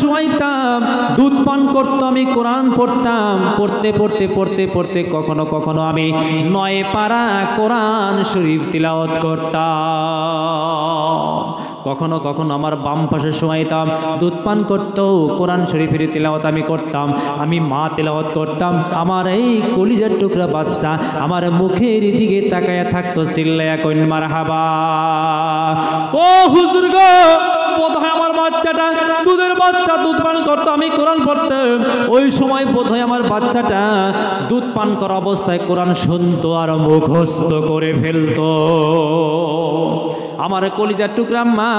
শোয়াইতাম, দুধ পান করতো, আমি কোরআন পড়তাম, পড়তে কখনো আমি 9 পারা কোরআন শরীফ তিলাওয়াত করতাম। কখনো আমার বাম পাশে শোয়াইতাম, দুধ পান করতো, কোরআন শরীফের তিলাওয়াত আমি করতাম, আমি মা তিলাওয়াত করতাম, আমার এই কলিজার টুকরা বাচ্চা আমার মুখের দিকে তাকায়া থাকতো। চিল্লায়া কইন মারহাবা। ও হুজুর গো, বোধহয় আমার বাচ্চাটা দুধের বাচ্চা দুধ পান করতো, আমি কোরআন পড়তাম, ওই সময় বোধহয় আমার বাচ্চাটা দুধ পান করা অবস্থায় কোরআন শুনতো আর মুখস্থ করে ফেলতো। আমার কলিজার টুকরা মা,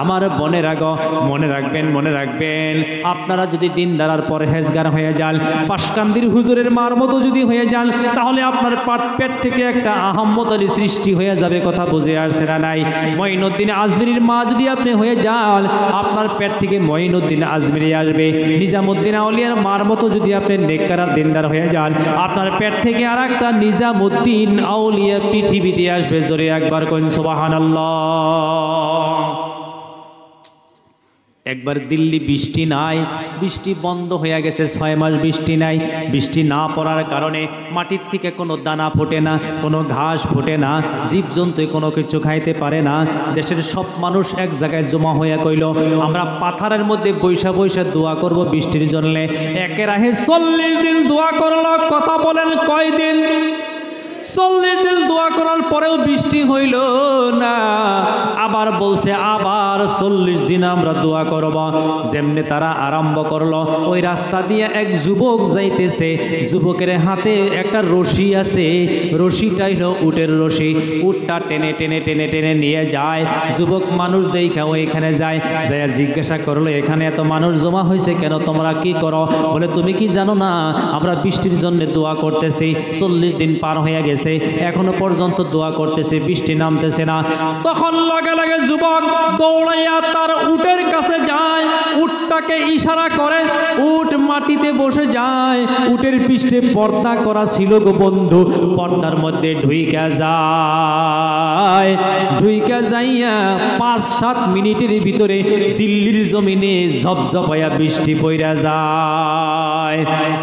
আমার বোনেরা গো, মনে রাখবেন, আপনারা যদি দিনদারার পরহেজগার হয়ে যান, পাশকান্দির হুজুরের মার মতো যদি হয়ে যান, তাহলে আপনার পেট থেকে একটা আহম্মদারি সৃষ্টি হয়ে যাবে। কথা বুঝে আসছে না নাই? মঈনুদ্দিন আজমিরির মা যদি আপনি হয়ে যান, আপনার পেট থেকে মঈনুদ্দিন আজমিরি আসবে। নিজামুদ্দিন আউলিয়ার মার মতো যদি আপনি নেককার আর দিনদার হয়ে যান, আপনার পেট থেকে আর একটা নিজামুদ্দিন আউলিয়া পৃথিবীতে আসবে। জোরে একবার কইন সুবহানাল্লাহ। একবার দিল্লি বৃষ্টি নাই, বৃষ্টি বন্ধ হয়ে গেছে, 6 মাস বৃষ্টি নাই। বৃষ্টি না পড়ার কারণে মাটির থেকে কোনো দানা ফোটে না, কোনো ঘাস ফোটে না, জীবজন্তু কোনো কিছু খাইতে পারে না। দেশের সব মানুষ এক জায়গায় জমা হয়ে কইল, আমরা পাথারের মধ্যে বৈশা দোয়া করব বৃষ্টির জন্য। একের আহে 40 দিন দোয়া করল। কথা বলেন কয় দিন? 40 দিন দোয়া করার পরেও বৃষ্টি হইল না। আবার বলছে আবার 40 দিন আমরা দোয়া করব। যেমনি তারা আরম্ভ করলো, ওই রাস্তা দিয়ে এক যুবক যাইতেছে, যুবকের হাতে একটা রশি আছে, রশিটা হলো উটের রশি, উটটা টেনে নিয়ে যায়। যুবক মানুষ দেখা ওইখানে যায়, জিজ্ঞাসা করলো এখানে এত মানুষ জমা হয়েছে কেন, তোমরা কি করো? বলে তুমি কি জানো না আমরা বৃষ্টির জন্য দোয়া করতেছি, 40 দিন পার হয়ে গেছে, এখনো পর্যন্ত দোয়া করতেছে, বৃষ্টি নামতেছে না। তখন লগে যুবক দৌড়াইয়া তার উটের কাছে যায়, উটটাকে ইশারা করে, উট মাটিতে বসে যায়। উটের পৃষ্ঠে পর্দা করা ছিল গো বন্ধু, পর্দার মধ্যে ঢুইকা যাইয়া 5-7 মিনিটের ভিতরে দিল্লির জমিনে ঝপঝপাইয়া বৃষ্টি পইরা যায়।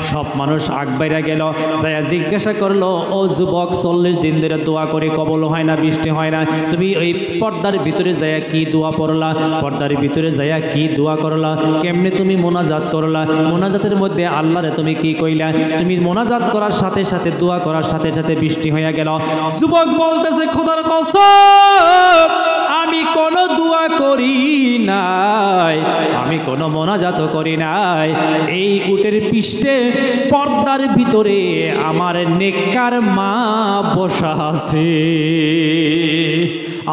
সব মানুষ আগবাইরা গেল, যাইয়া জিজ্ঞাসা করলো, ও যুবক 40 দিন ধরে দোয়া করে কবল হয় না, বৃষ্টি হয় না, তুমি ওই পর্দার ভিতরে যাইয়া কি দোয়া পড়লা? পর্দার ভিতরে যাইয়া কি দোয়া করলা? কেমনে তুমি মোনাজাত করলা? মোনাজাতের মধ্যে আল্লাহরে তুমি কি কইলা? তুমি মোনাজাত করার সাথে সাথে দোয়া করার সাথে সাথে বৃষ্টি হইয়া গেল। যুবক বলতেছে খোদার কসম, আমি কোনো দোয়া করি নাই, আমি কোনো মোনাজাত করি নাই, এই উটের পৃষ্ঠে পর্দার ভিতরে আমার নেককার মা বসা আছে।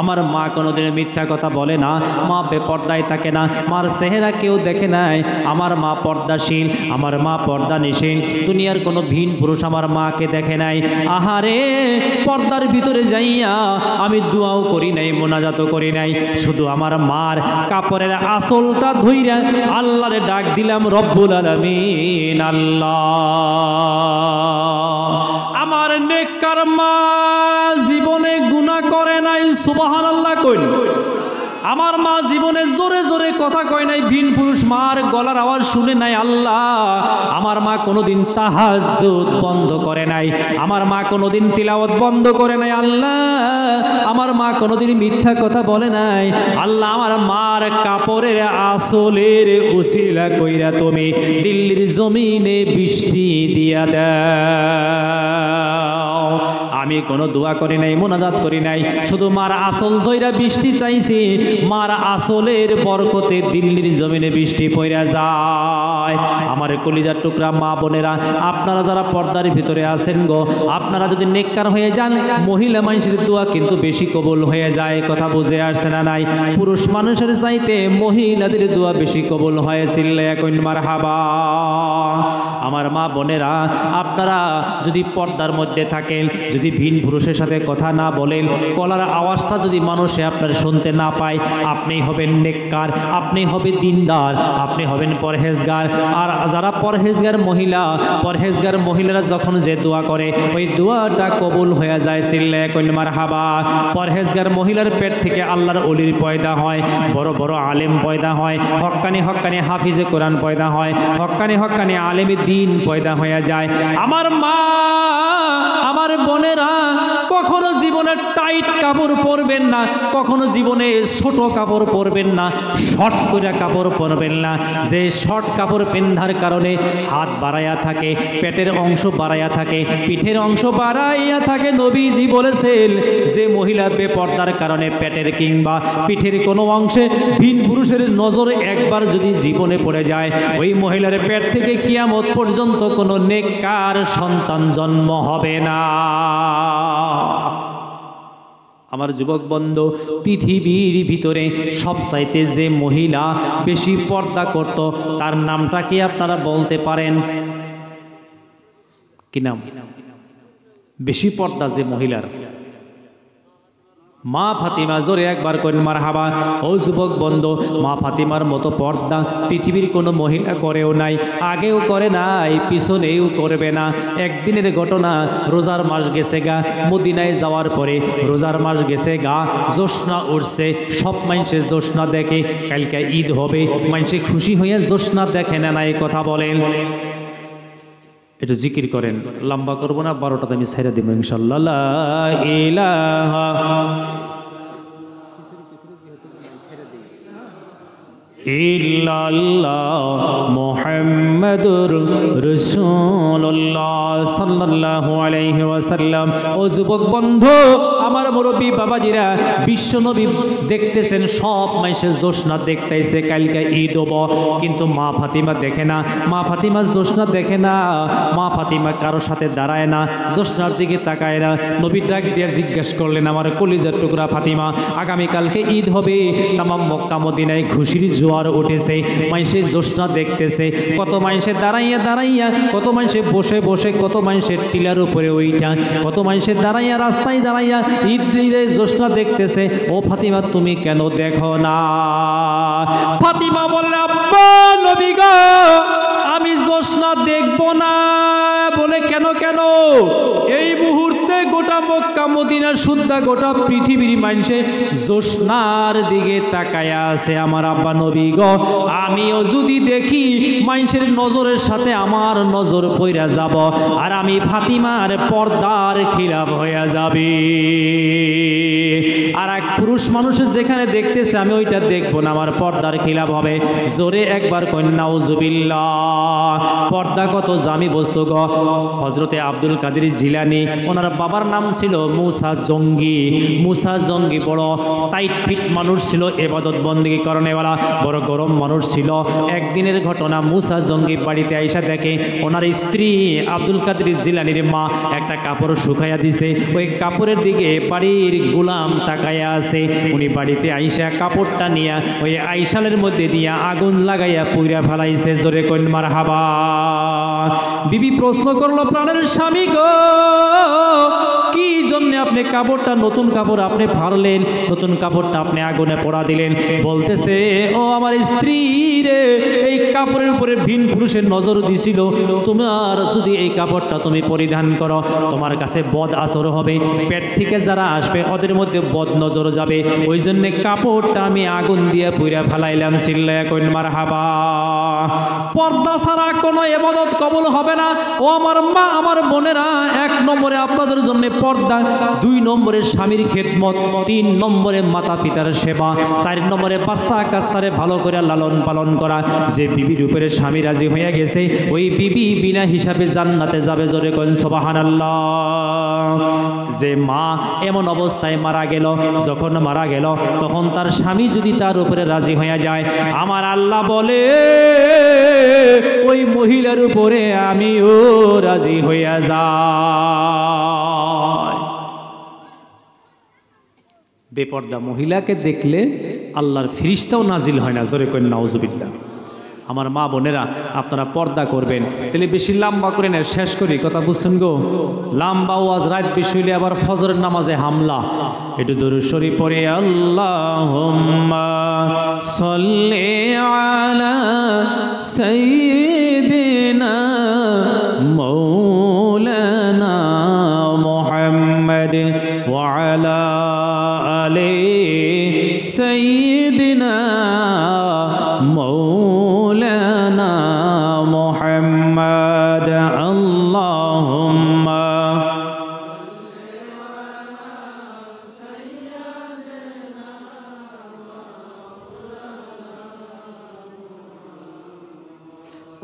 আমার মা কোনোদিন মিথ্যা কথা বলে না, মা বেপর্দায় থাকে না, মার চেহারা কেউ দেখে নাই, আমার মা পর্দাশীল, আমার মা পর্দানিশীল, দুনিয়ার কোনো ভিন পুরুষ আমার মাকে দেখে নাই। আহারে, পর্দার ভিতরে যাইয়া আমি দোয়াও করি নাই, মোনাজাতও করি নাই, শুধু আমার মার কাপড়ের আসলটা ধইরা আল্লাহরে ডাক দিলাম, রব্বুল আলামিন আল্লাহ। আমার নেককার মা জীবনে গুনাহ করে নাই, সুবহানাল্লাহ কইন। আমার মা জীবনে জোরে জোরে কথা কয় নাই, ভিন পুরুষ মার গলার আওয়াজ শুনে নাই। আল্লাহ, আমার মা কোনোদিন তাহাজ্জুদ বন্ধ করে নাই, আমার মা কোনোদিন তিলাওয়াত বন্ধ করে নাই। আল্লাহ, আমার মা কোনোদিন মিথ্যা কথা বলে নাই। আল্লাহ, আমার মার কাপড়ের আসলের উসিলা কইরা তুমি দিল্লির জমিনে বৃষ্টি দিয়া দাও। আমি কোনো দোয়া করি নাই, মোনাজাত করি নাই, শুধু মার আসল ধইরা বৃষ্টি চাইছি। মার আসলের বরকতে দিল্লির জমিনে বৃষ্টি পড়া যায়। আমার কলিজার টুকরা মা বোনেরা, আপনারা যারা পর্দার ভিতরে আছেন গো, আপনারা যদি নেককার হয়ে যান, মহিলা মানুষের দোয়া কিন্তু বেশি কবুল হয়ে যায়। কথা বুঝে আসছে না নাই? পুরুষ মানুষের চাইতে মহিলাদের দোয়া বেশি কবুল হয়েছিল। এখন মারহাবা। আমার মা বোনেরা, আপনারা যদি পর্দার মধ্যে থাকেন, যদি ভিন পুরুষের সাথে কথা না বলেন, গলার আওয়াজটা যদি মানুষে আপনার শুনতে না পায়, আপনি হবেন নেককার, আপনি হবে দিনদার, আপনি হবেন পরহেজগার। আর যারা পরহেজগার মহিলারা যখন যে দোয়া করে, ওই দোয়াটা কবুল হয়ে যায়। সিল্লে কইল মারহাবা। পরহেজগার মহিলার পেট থেকে আল্লাহর ওলির পয়দা হয়, বড় বড় আলেম পয়দা হয়, হক্কানি হক্কানি হাফিজে কোরআন পয়দা হয়, হক্কানি হক্কানি আলেমে দিন পয়দা হয়ে যায়। আমার মা, আমার বোনেরা, কখনো জীবনে টাইট কাপড় পরবেন না, কখনো জীবনে ছোট কাপড় পরবেন না, শর্ট করে কাপড় পরবেন না। যে শর্ট কাপড় পেন্ধার কারণে হাত বাড়াইয়া থাকে, পেটের অংশ বাড়াইয়া থাকে, পিঠের অংশ বাড়াইয়া থাকে। নবীজি বলেছেন, যে মহিলা বেপর্দার কারণে পেটের কিংবা পিঠের কোনো অংশে ভিন পুরুষের নজর একবার যদি জীবনে পড়ে যায়, ওই মহিলার পেট থেকে কিয়ামত পর্যন্ত কোনো নেককার সন্তান জন্ম হবে না। আমার যুবক বন্ধু, পৃথিবীর ভিতরে সবচাইতে যে মহিলা বেশি পর্দা করত, তার নামটা কি আপনারা বলতে পারেন? কি নাম? বেশি পর্দা যে মহিলার, মা ফাতিমা। জোরে একবার করেন মারহাবা। ও যুবক বন্ধু, মা ফাতিমার মতো পর্দা পৃথিবীর কোনো মহিলা করেও নাই, আগেও করে নাই, পিছনেও করবে না। একদিনের ঘটনা, রোজার মাস গেছে গা, মদিনায় যাওয়ার পরে রোজার মাস গেছে গা, জ্যোৎস্না উঠছে, সব মানুষে জ্যোৎস্না দেখে। কালকে ঈদ হবে, মানুষে খুশি হয়ে জ্যোৎস্না দেখে না, নাই কথা বলেন। একটু জিকির করেন, লম্বা করবো না, 12টাতে আমি ছেড়ে দিব ইনশাআল্লাহ। লা ইলাহা ইল্লাল্লাহ মুহাম্মাদুর রাসূলুল্লাহ সাল্লাল্লাহু আলাইহি ওয়াসাল্লাম। ও যুবক বন্ধু, আমার মুরব্বী বাবাজিরা, বিশ্বনবী দেখতেছেন সব মানুষের জ্যোৎস্না দেখতেছে, কালকে ঈদ হব, কিন্তু মা ফাতিমা দেখে না। মা ফাতিমা জ্যোৎস্না দেখে না, মা ফাতিমা কারোর সাথে দাঁড়ায় না, জ্যোৎস্নার দিকে তাকায় না। নবী ডাক দিয়ে জিজ্ঞেস করলেন, আমার কলিজার টুকরা ফাতিমা, আগামীকালকে ঈদ হবে, তামাম মক্কা মদিনায় খুশির জোয়ার উঠেছে, মানুষের জ্যোৎস্না দেখতেছে। কত মানুষে দাঁড়াইয়া দাঁড়াইয়া, কত মানুষে বসে বসে, কত মানুষের টিলার উপরে ওইটা, কত মানুষের দাঁড়াইয়া রাস্তায় দাঁড়াইয়া ঈদ জ্যোৎস্না দেখতেছে। ও ফাতিমা, তুমি কেন দেখো না? ফাতিমা বললে, আব্বা নবী গো, আমি জ্যোৎস্না দেখবো না। বলে কেন কেন? এই মুহূর্তে গোটা মক্কা মদিনা সুদ্ধা গোটা পৃথিবীর মানুষে জ্যোৎস্নার দিকে তাকায়া আছে। আমার আব্বা নবী গো, আমিও যদি দেখি, মানুষের নজরের সাথে আমার নজর পইরা যাব, আর আমি ফাতিমার পর্দার খিলাফ হইয়া যাবে। আর এক পুরুষ মানুষের যেখানে দেখতেছে, আমি ওইটা দেখবো না, আমার পর্দার খিলাফ হবে। জোরে একবার কন্যা নাউজুবিল্লাহ। পর্দা কত জামি বস্তু গো। হযরতে আব্দুল কাদের জিলানী, ওনার বাবার নাম ছিল মুসা জঙ্গি। মুসা জঙ্গি বড় টাইট ফিট মানুষ ছিল, ইবাদত বন্দেগী করনেওয়ালা, বড় গরম মানুষ ছিল। একদিনের ঘটনা, মুসা জঙ্গি বাড়িতে আইসা দেখে ওনার স্ত্রী আব্দুল কাদের জিলানীর মা একটা কাপড় শুকাইয়া দিছে। ওই কাপড়ের দিকে বাড়ির গোলাম তাকাইয়া আছে। উনি বাড়িতে আইসা কাপড়টা নিয়া ওই আইসালের মধ্যে দিয়া আগুন লাগাইয়া পুইরা ফেলাইছে। জোরে কইন মারহাবা। বিবি প্রশ্ন করলো, প্রাণের স্বামী গো, কি জন্য আপনি কাপড়টা, নতুন কাপড় আপনি ফাড়লেন, নতুন কাপড়টা আপনি আগুনে পোড়া দিলেন? বলতেছে, ও আমার স্ত্রী রে, এই কাপড়ের উপরে ভিন পুরুষের নজর দিছিল, তোমার যদি এই কাপড়টা তুমি পরিধান করো, তোমার কাছে বদ আসর হবে, পেট থেকে যারা আসবে ওদের মধ্যে বদ নজর যাবে, ওই জন্য কাপড়টা আমি আগুন দিয়ে পুইরা ফেলাইলাম। চিল্লায়া কইন মারহাবা। পর্দা ছাড়া কোনো ইবাদত কবুল হবে না। ও আমার মা, আমার বোনেরা, এক নম্বরে আপনাদের জন্য পর্দা, 2 নম্বরে স্বামীর খেদমত, 3 নম্বরে মাতা পিতার সেবা, 4 নম্বরে বাচ্চা কাচ্চারে ভালো করে লালন পালন করা। যে বিবির উপরে স্বামী রাজি হয়ে গেছে ওই বিবি বিনা হিসাবে জান্নাতে যাবে। জোরে করেন সুবহানাল্লাহ। যে মা এমন অবস্থায় মারা গেল, যখন মারা গেল তখন তার স্বামী যদি তার উপরে রাজি হয়ে যায়, আমার আল্লাহ বলে ওই মহিলার উপরে আমিও রাজি হইয়া যাই। বেপর্দা মহিলাকে দেখলে আল্লাহর ফেরেশতাও নাজিল হয় না। জোরে করেন নাউজুবিল্লাহ। আমার মা বোনেরা, আপনারা পর্দা করবেন। তাহলে বেশি লম্বা করে না, শেষ করি, কথা বুঝছেন গো। লম্বা ওয়াজ রাত বেশি হইলে আবার ফজরের নামাজে হামলা। একটু দরুদ শরীফ পড়ে আল্লাহুম্মা সাল্লি আলা সাইয়্যিদিনা মাওলানা মুহাম্মাদ ওয়া আলা আলি সাইয়্যিদিনা মাওলানা মুহাম্মাদ। আল্লাহুম্মা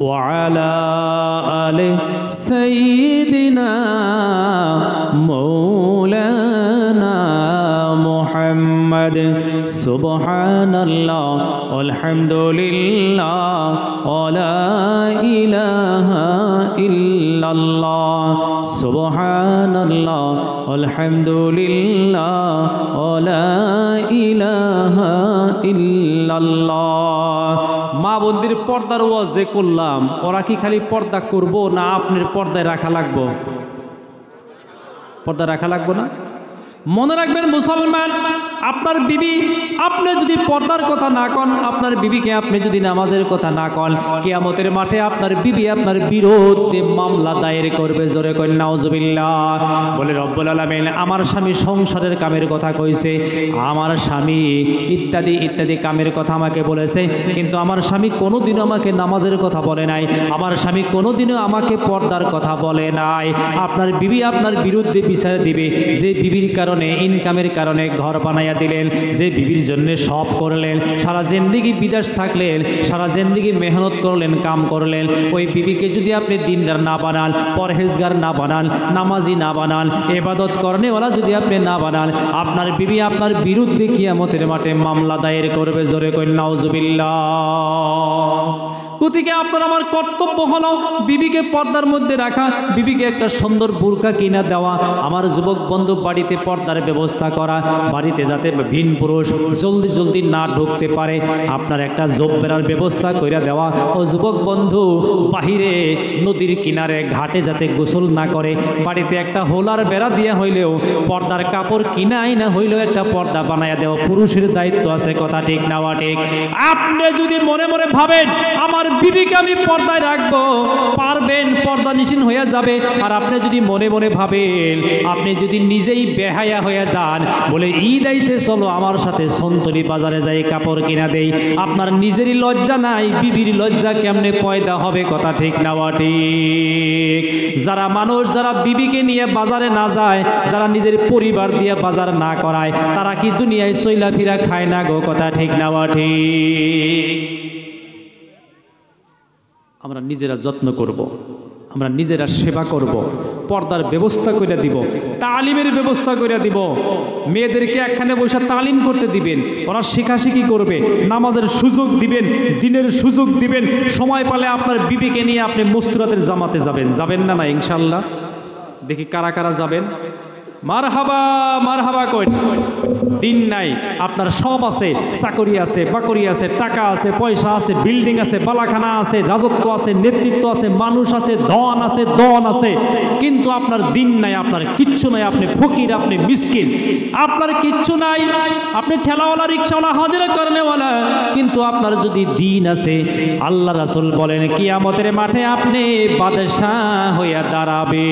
ওয়া আলা আলি সাইয়্যিদিনা মাওলানা মুহাম্মাদ। সুবহানাল্লাহ আলহামদুলিল্লাহ ওয়া লা ইলাহা ইল্লাল্লাহ। সুবহানাল্লাহ আলহামদুলিল্লাহ ওয়া লা ইলাহা ইল্লাল্লাহ। মা বোনদের পর্দার ওয়াজ যে করলাম, ওরা কি খালি পর্দা করব না আপনার পর্দায় রাখা লাগবো? পর্দা রাখা লাগবো না? মনে রাখবেন মুসলমান, আপনার বিবি আপনি যদি পর্দার কথা না কন, আপনার বিবিকে আপনি যদি নামাজের কথা না কন, কিয়ামতের মাঠে আপনার বিবি আপনার বিরুদ্ধে মামলা দায়ের করবে। জোরে করেন নাউজুবিল্লাহ। বলে রব্বুল আলামিন আমার স্বামী সংসারের কামের কথা কইছে, আমার স্বামী ইত্যাদি ইত্যাদি কামের কথা আমাকে বলেছে, কিন্তু আমার স্বামী কোনোদিনও আমাকে নামাজের কথা বলে নাই, আমার স্বামী কোনোদিনও আমাকে পর্দার কথা বলে নাই। আপনার বিবি আপনার বিরুদ্ধে বিচার দিবে। যে বিবির কারণে, ইনকামের কারণে ঘর বানাইয়া দিলেন, যে বিবির জন্য সব করলেন, সারা জিন্দেগি বিদেশ থাকলেন, সারা জিন্দেগি মেহনত করলেন, কাম করলেন, ওই বিবিকে যদি আপনি দিনদার না বানান, পরহেজগার না বানান, নামাজি না বানান, ইবাদত করনেওয়ালা যদি আপনি না বানান, আপনার বিবি আপনার বিরুদ্ধে কিয়ামতের মাঠে মামলা দায়ের করবে। জোরে কইন নাউজুবিল্লাহ। গতিকে আপনার আমার কর্তব্য হলো বিবিকে পর্দার মধ্যে রাখা, বিবিকে একটা সুন্দর বুরকা কিনা দেওয়া, আমার যুবক বন্ধু বাড়িতে পর্দার ব্যবস্থা করা, বাড়িতে যাতে ভিন পুরুষ জলদি জলদি না ঢুকতে পারে আপনার একটা জব্বেরার ব্যবস্থা করে দেওয়া। ও যুবক বন্ধু বাহিরে নদীর কিনারে ঘাটে যাতে গোসল না করে, বাড়িতে একটা হোলার বেড়া দিয়া হইলেও, পর্দার কাপড় কিনাই না হইলেও একটা পর্দা বানাইয়া দেওয়া পুরুষের দায়িত্ব আছে। কথা ঠিক না ঠিক? আপনি যদি মনে মনে ভাবেন আমার বিবিকে আমি পর্দায় রাখবো, পারবেন, পর্দা নিশীন হয়ে যাবে। আর আপনি যদি মনে মনে ভাবেন, আপনি যদি নিজেই বেহায়া হয়ে যান, বলে ঈদ আইছে চলো আমার সাথে সন্তলি বাজারে যাই কাপড় কিনা দেই, আপনার নিজেরই লজ্জা নাই, বিবির লজ্জা কেমনে পয়দা হবে? কথা ঠিক না ঠিক? যারা মানুষ যারা বিবিকে নিয়ে বাজারে না যায়, যারা নিজের পরিবার দিয়ে বাজার না করায়, তারা কি দুনিয়ায় চইলা ফিরা খায় না গো? কথা ঠিক না ঠিক? আমরা নিজেরা যত্ন করব, আমরা নিজেরা সেবা করব, পর্দার ব্যবস্থা করে দিব, তালিমের ব্যবস্থা করে দিব। মেয়েদেরকে একখানে বসে তালিম করতে দিবেন, ওরা শেখাশেখি করবে, নামাজের সুযোগ দিবেন, দিনের সুযোগ দিবেন। সময় পেলে আপনার বিবিকে নিয়ে আপনি মুস্তুরাতের জামাতে যাবেন, যাবেন না? না ইনশাল্লাহ। দেখি কারা কারা যাবেন। মারহাবা মারহাবা কই? দিন নাই, আপনার সব আছে, চাকরি আছে, বাকরি আছে, টাকা আছে, পয়সা আছে, বিল্ডিং আছে, বালাখানা আছে, রাজত্ব আছে, নেতৃত্ব আছে, মানুষ আছে, ধন আছে, দন আছে, কিন্তু আপনার দিন নাই, আপনার কিচ্ছু নাই, আপনি ফকির, আপনি মিসকিন, আপনার কিচ্ছু নাই, আপনি ঠেলাওয়ালা, রিক্সাওয়ালা, হাজিরা করেনেওয়ালা, কিন্তু আপনার যদি দিন আছে, আল্লাহ রাসূল বলেন কিয়ামতের মাঠে আপনি বাদশাহ হইয়া দাঁড়াবে।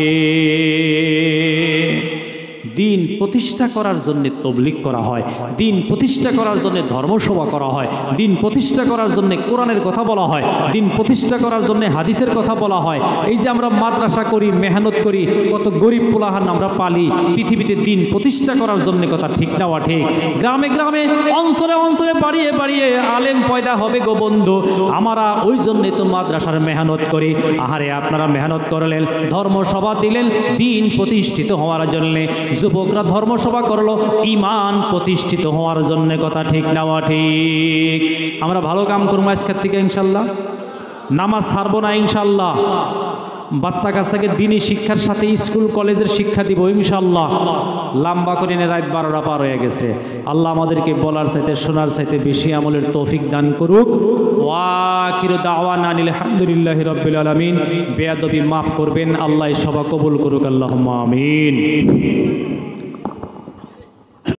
দিন প্রতিষ্ঠা করার জন্য তবলিগ করা হয়, দিন প্রতিষ্ঠা করার জন্য ধর্মসভা করা হয়, দিন প্রতিষ্ঠা করার জন্য কোরআনের কথা বলা হয়, দিন প্রতিষ্ঠা করার জন্য হাদিসের কথা বলা হয়। এই যে আমরা মাদ্রাসা করি, মেহনত করি, কত গরিব পোলাহান আমরা পালি পৃথিবীতে দিন প্রতিষ্ঠা করার জন্য, কথা ঠিক না ঠিক? গ্রামে গ্রামে অঞ্চলে অঞ্চলে বাড়িয়ে বাড়িয়ে আলেম পয়দা হবে গো বন্ধু। আমরা ওই জন্যে তো মাদ্রাসার মেহনত করি। আহারে আপনারা মেহনত করলেন, ধর্মসভা দিলেন দিন প্রতিষ্ঠিত হওয়ার জন্যে, যুবকরা ধর্মসভা করলো ইমান প্রতিষ্ঠিত হওয়ার জন্যে, কথা ঠিক না ঠিক? আমরা ভালো কাম করবো আজকের থেকে ইনশাল্লাহ, নামাজ ছাড়বো না ইনশাল্লাহ, বাচ্চা কাচ্চাকে দিনই শিক্ষার সাথে স্কুল কলেজের শিক্ষা দিব ইনশাল্লাহ। লম্বা করে নিয়ে রাত 12টা পার হয়ে গেছে। আল্লাহ আমাদেরকে বলার চাইতে শোনার চাইতে বেশি আমলের তৌফিক দান করুক। ওয়াখিরু দাওয়ানা আলহামদুলিল্লাহি রাব্বিল আলামিন। বেয়াদবি মাফ করবেন, আল্লাহ সভা কবুল করুক, আল্লাহুম্মা আমিন।